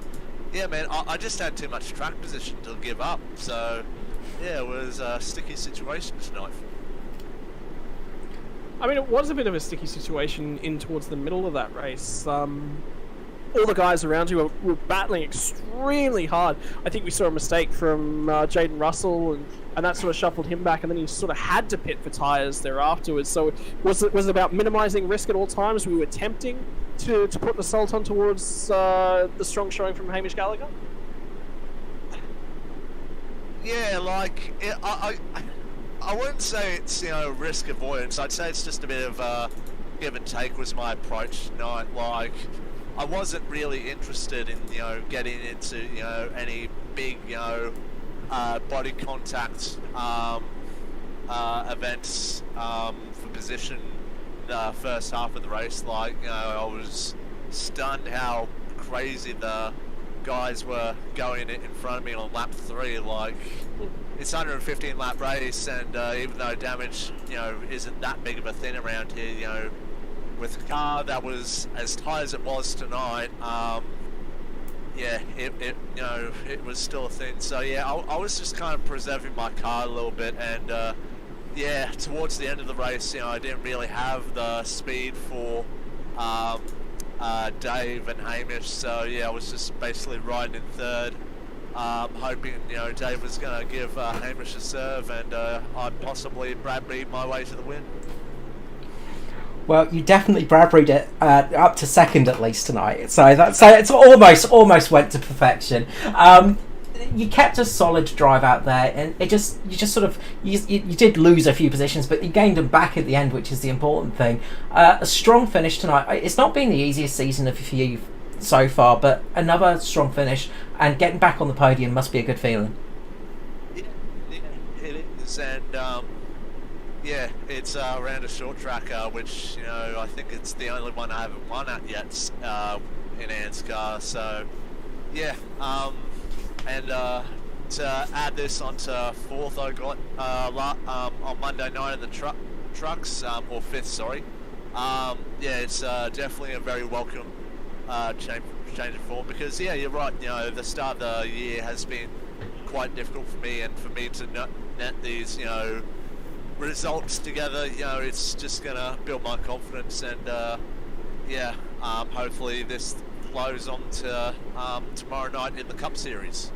yeah, man, I just had too much track position to give up. So, yeah, it was a sticky situation tonight. I mean, it was a bit of a sticky situation in towards the middle of that race. All the guys around you were battling extremely hard. I think we saw a mistake from Jaden Russell, and that sort of shuffled him back, and then he sort of had to pit for tyres there afterwards. So was it about minimising risk at all times? We were attempting to put the salt on towards the strong showing from Hamish Gallagher? Yeah, I wouldn't say it's, risk avoidance. I'd say it's just a bit of give and take was my approach tonight. I wasn't really interested in, getting into, any big, body contact events for position the first half of the race. I was stunned how crazy the guys were going in front of me on lap 3. It's 115 lap race, and even though damage, isn't that big of a thing around here, with a car that was as tight as it was tonight, it was still a thing. So yeah, I was just kind of preserving my car a little bit, and towards the end of the race, I didn't really have the speed for Dave and Hamish. So yeah, I was just basically riding in third, hoping Dave was going to give Hamish a serve, and I'd possibly Bradbury my way to the win. Well, you definitely Bradbury'd it up to second at least tonight, so it's almost went to perfection. You kept a solid drive out there, and you did lose a few positions, but you gained them back at the end, which is the important thing. A strong finish tonight. It's not been the easiest season for you so far, but another strong finish and getting back on the podium must be a good feeling. Yeah, it is, and yeah, it's around a short track, which, I think it's the only one I haven't won at yet in ANZCAR. So, yeah, and to add this onto 4th, I got on Monday night in the trucks, or 5th, sorry. Yeah, it's definitely a very welcome change of form, because, yeah, you're right, the start of the year has been quite difficult for me, and for me to net these, results together, it's just gonna build my confidence, and hopefully this flows on to tomorrow night in the Cup Series.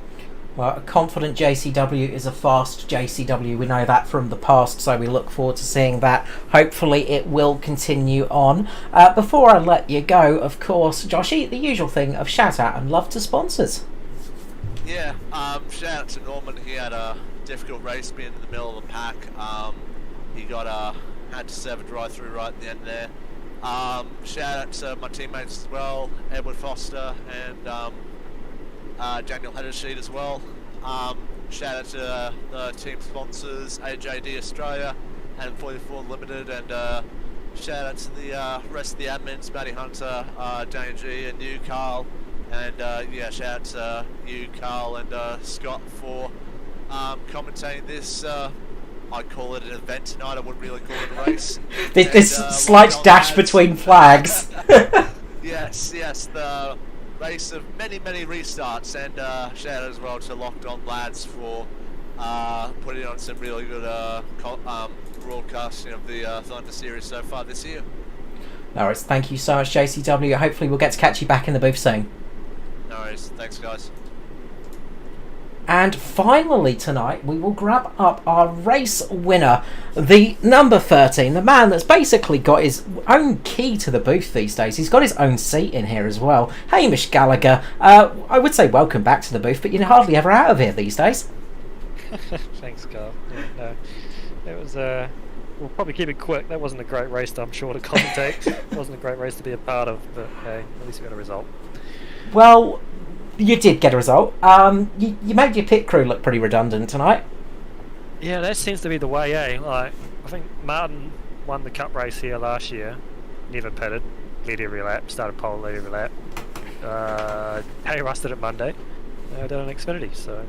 Well, a confident JCW is a fast JCW. We know that from the past, so we look forward to seeing that. Hopefully it will continue on. Before I let you go, of course, Joshy, the usual thing of shout out and love to sponsors. Yeah, shout out to Norman. He had a difficult race being in the middle of the pack. He had to serve a drive-through right at the end there. Shout out to my teammates as well, Edward Foster and Daniel Heddersheet as well. Shout out to the team sponsors, AJD Australia and 44 Limited, and shout out to the rest of the admins, Matty Hunter, Dane G and you, Carl. And shout out to you, Carl and Scott, for commentating this. I call it an event tonight. I wouldn't really call it a race. This slight dash between flags. Yes, the race of many restarts, and shout out as well to Locked On Lads for putting on some really good broadcasting of the Thunder series so far this year. No worries. Thank you so much, JCW. Hopefully we'll get to catch you back in the booth soon. No worries. Thanks, guys. And finally tonight, we will grab up our race winner, the number 13, the man that's basically got his own key to the booth these days. He's got his own seat in here as well. Hamish Gallagher, I would say welcome back to the booth, but you're hardly ever out of here these days. Thanks, Carl. Yeah, no, it was, we'll probably keep it quick. That wasn't a great race, I'm sure, to commentate. It wasn't a great race to be a part of, but hey, at least we got a result. Well, you did get a result. You made your pit crew look pretty redundant tonight. Yeah, that seems to be the way, eh? Like, I think Martin won the cup race here last year, never pitted, led every lap, started pole, led every lap. Harry rusted it Monday, done an Xfinity, so...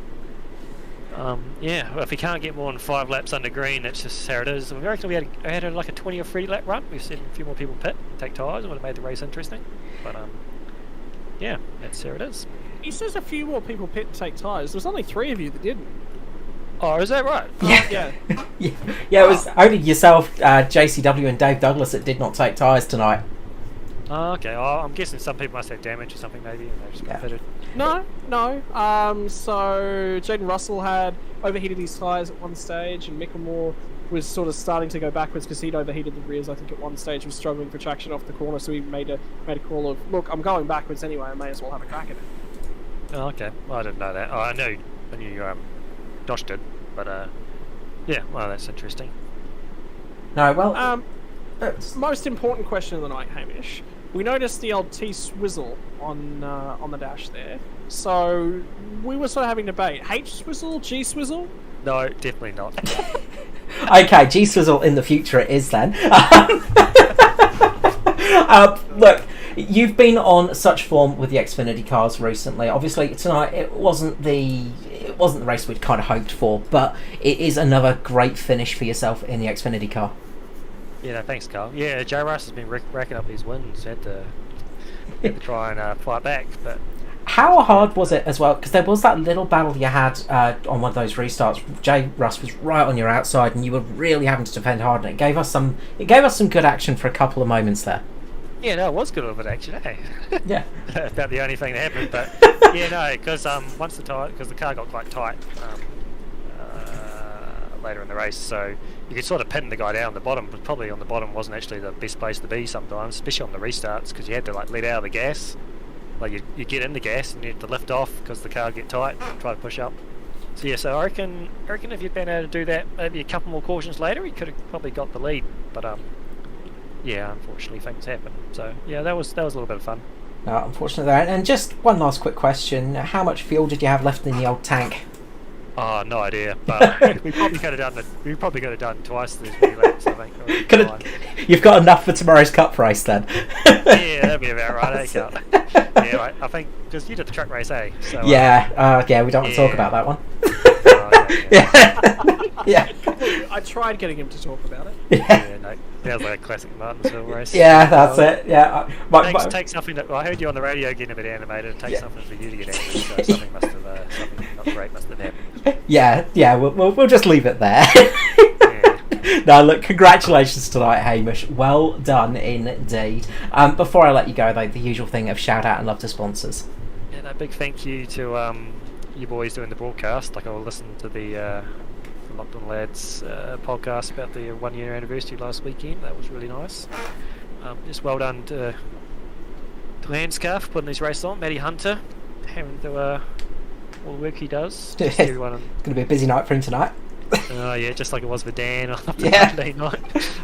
yeah, if we can't get more than 5 laps under green, that's just how it is. We reckon we had like a 20 or 30 lap run. We've seen a few more people pit, take tyres, and would have made the race interesting. But yeah, that's how it is. He says a few more people pit and take tyres. There's only 3 of you that didn't. Oh, is that right? Yeah. Yeah, it was only yourself, JCW and Dave Douglas that did not take tyres tonight. Oh, okay. Oh, I'm guessing some people must have damage or something maybe, and they just got fitted. No. So Jaden Russell had overheated his tyres at one stage, and Micklemore was sort of starting to go backwards because he'd overheated the rears. I think at one stage was struggling for traction off the corner, so he made a call of, look, I'm going backwards anyway. I may as well have a crack at it. Oh, okay. Well, I didn't know that. Oh, I knew Josh did, but yeah. Well, that's interesting. No, well, most important question of the night, Hamish. We noticed the old T-swizzle on the dash there. So we were sort of having debate. H-swizzle, G-swizzle? No, definitely not. Okay, G-swizzle in the future it is then. Look, you've been on such form with the Xfinity cars recently. Obviously tonight it wasn't the race we'd kind of hoped for, but it is another great finish for yourself in the Xfinity car. Yeah, no, thanks, Carl. Yeah, Joe Russ has been racking up these wins. Had to try and fight back, but... How hard was it as well? Because there was that little battle you had on one of those restarts. Jay Russ was right on your outside, and you were really having to defend hard. And it gave us some good action for a couple of moments there. Yeah, no, it was good of it actually. Eh? Yeah, about the only thing that happened. But yeah, no, because once the car got quite tight later in the race, so you could sort of pin the guy down the bottom. But probably on the bottom wasn't actually the best place to be sometimes, especially on the restarts, because you had to like let out of the gas. Like you get in the gas and you have to lift off because the car would get tight and try to push up. So yeah, so I reckon if you'd been able to do that maybe a couple more cautions later, he could have probably got the lead. But yeah, unfortunately things happen. So yeah, that was a little bit of fun. Unfortunately there. And just one last quick question: how much fuel did you have left in the old tank? Oh, no idea. But we probably could have done twice this many laps, I think. You've got enough for tomorrow's cup race then. Yeah, that'd be about right, eh, Carl? Yeah, right, I think, because you did the truck race, eh? So, yeah, we don't want to talk about that one. Yeah. I tried getting him to talk about it. Yeah, no, that was like a classic Martinsville race. Yeah, that's it. Yeah, take something that I heard you on the radio getting a bit animated. It takes something for you to get animated. So something not great must have happened. Yeah. We'll just leave it there. No, look, congratulations tonight, Hamish. Well done indeed. Before I let you go, though, the usual thing of shout out and love to sponsors. Yeah, no, big thank you to you boys doing the broadcast. Like I listened to the Locked On Lads podcast about the 1 year anniversary last weekend. That was really nice. Just well done to ANZCAR for putting these races on. Matty Hunter having to all the work he does. It's going to be a busy night for him tonight. Oh yeah, just like it was for Dan on Monday night,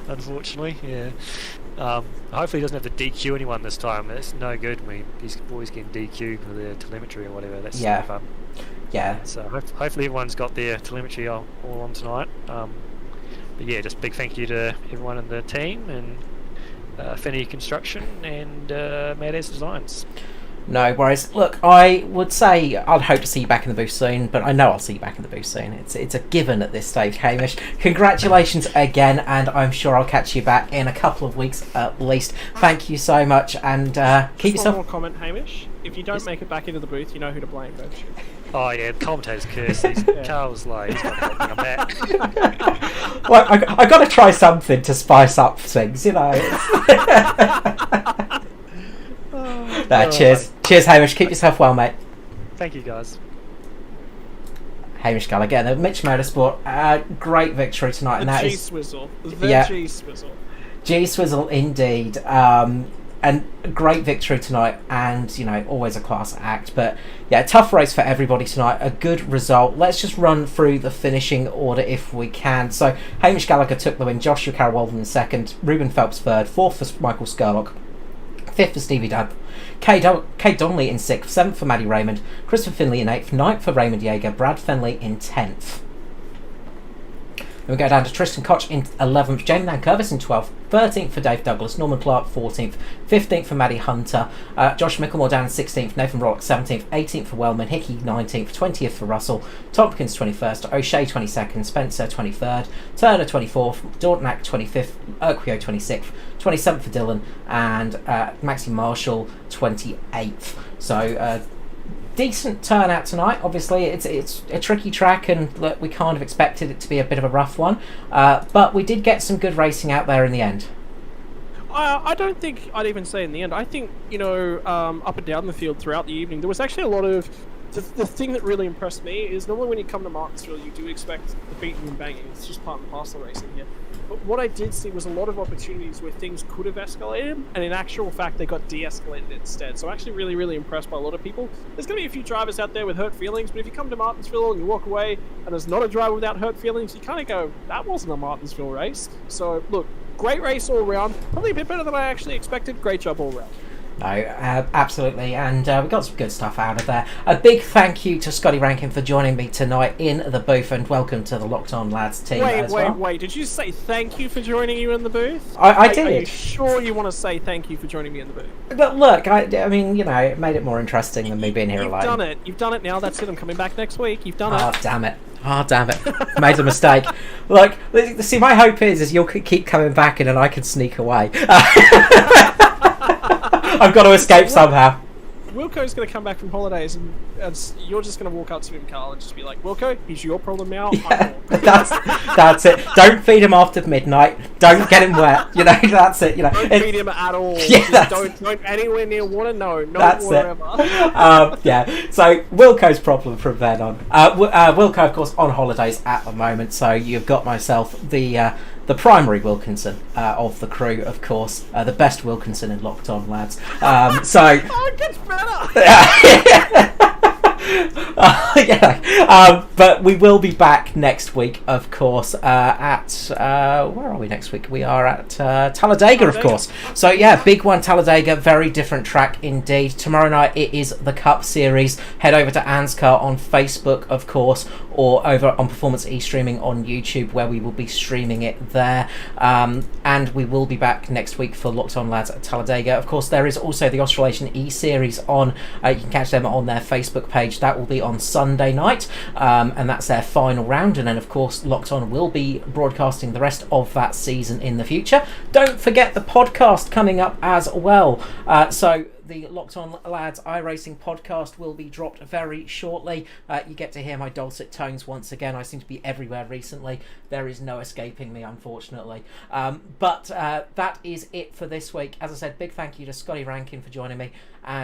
unfortunately. Yeah. Hopefully he doesn't have to DQ anyone this time. That's no good when these boys getting DQ for their telemetry or whatever. That's no fun. Yeah. So hopefully everyone's got their telemetry all on tonight. But yeah, just big thank you to everyone in the team and Finney Construction and Mad As Designs. No worries. Look, I would say I'd hope to see you back in the booth soon, but I know I'll see you back in the booth soon. It's a given at this stage, Hamish. Congratulations again, and I'm sure I'll catch you back in a couple of weeks at least. Thank you so much, and keep yourself... One more comment, Hamish. If you don't make it back into the booth, you know who to blame, don't you? Oh yeah, the commentator's curse. Carl's like, he's got to help me on that. Well, I got to try something to spice up things, you know. Cheers. Cheers, Hamish. Keep yourself well, mate. Thank you, guys. Hamish Gallagher, again, Mitch Motorsport, great victory tonight. And that is G-Swizzle. G-Swizzle. G-Swizzle indeed. And a great victory tonight, and you know, always a class act. But yeah, tough race for everybody tonight. A good result. Let's just run through the finishing order if we can. So Hamish Gallagher took the win. Joshua Carroll-Walden in second. Ruben Phelps third. Fourth for Michael Skurlock. Fifth for Stevie Dad. Kate Donnelly in sixth. Seventh for Maddie Raymond. Christopher Finley in eighth. Ninth for Raymond Yeager. Brad Fenley in 10th. Then we go down to Tristan Koch in 11th, Jamie Nankervis in 12th, 13th for Dave Douglas, Norman Clark 14th, 15th for Maddie Hunter, Josh Micklemore down in 16th, Nathan Rollock 17th, 18th for Wellman, Hickey 19th, 20th for Russell, Tompkins 21st, O'Shea 22nd, Spencer 23rd, Turner 24th, Dortnack 25th, Urquio 26th, 27th for Dylan, and Maxi Marshall 28th. So decent turnout tonight. Obviously it's a tricky track, and look, we kind of expected it to be a bit of a rough one, but we did get some good racing out there in the end. I don't think I'd even say in the end. I think, you know, up and down the field throughout the evening, there was actually a lot of... The thing that really impressed me is normally when you come to Martinsville, you do expect the beating and banging. It's just part and parcel racing here. But what I did see was a lot of opportunities where things could have escalated, and in actual fact, they got de-escalated instead. So I'm actually really, really impressed by a lot of people. There's going to be a few drivers out there with hurt feelings, but if you come to Martinsville and you walk away and there's not a driver without hurt feelings, you kind of go, that wasn't a Martinsville race. So look, great race all round. Probably a bit better than I actually expected. Great job all round. No, absolutely, and we got some good stuff out of there. A big thank you to Scotty Rankin for joining me tonight in the booth, and welcome to the Locked On Lads team as well. Wait, did you say thank you for joining you in the booth? I did. Are you sure you want to say thank you for joining me in the booth? But look, I mean, you know, it made it more interesting than me being here alone. You've done it now, that's it, I'm coming back next week, you've done it. Oh, damn it. Made a mistake. Look, see, my hope is you'll keep coming back and then I can sneak away. I've got to escape somehow. Wilco's going to come back from holidays, and you're just going to walk up to him, Carl, and just be like, Wilco, he's your problem now. Yeah, that's it. Don't feed him after midnight. Don't get him wet. You know, that's it. You know, don't feed him at all. Yeah, don't anywhere near water. No that's water it. ever. Yeah. So Wilco's problem from then on. Wilco, of course, on holidays at the moment. So you've got myself, the primary Wilkinson of the crew, of course, the best Wilkinson in Locked On Lads. So it gets better. But we will be back next week, of course, at where are we next week? We are at Talladega, of course. So yeah, big one, Talladega, very different track indeed. Tomorrow night it is the Cup Series. Head over to ANZCAR on Facebook, of course, or over on Performance E-Streaming on YouTube, where we will be streaming it there. And we will be back next week for Locked On Lads at Talladega. Of course, there is also the Australasian E-Series on. You can catch them on their Facebook page. That will be on Sunday night, and that's their final round. And then, of course, Locked On will be broadcasting the rest of that season in the future. Don't forget the podcast coming up as well. So the Locked On Lads iRacing podcast will be dropped very shortly. You get to hear my dulcet tones once again. I seem to be everywhere recently. There is no escaping me, unfortunately. But that is it for this week. As I said, big thank you to Scotty Rankin for joining me. And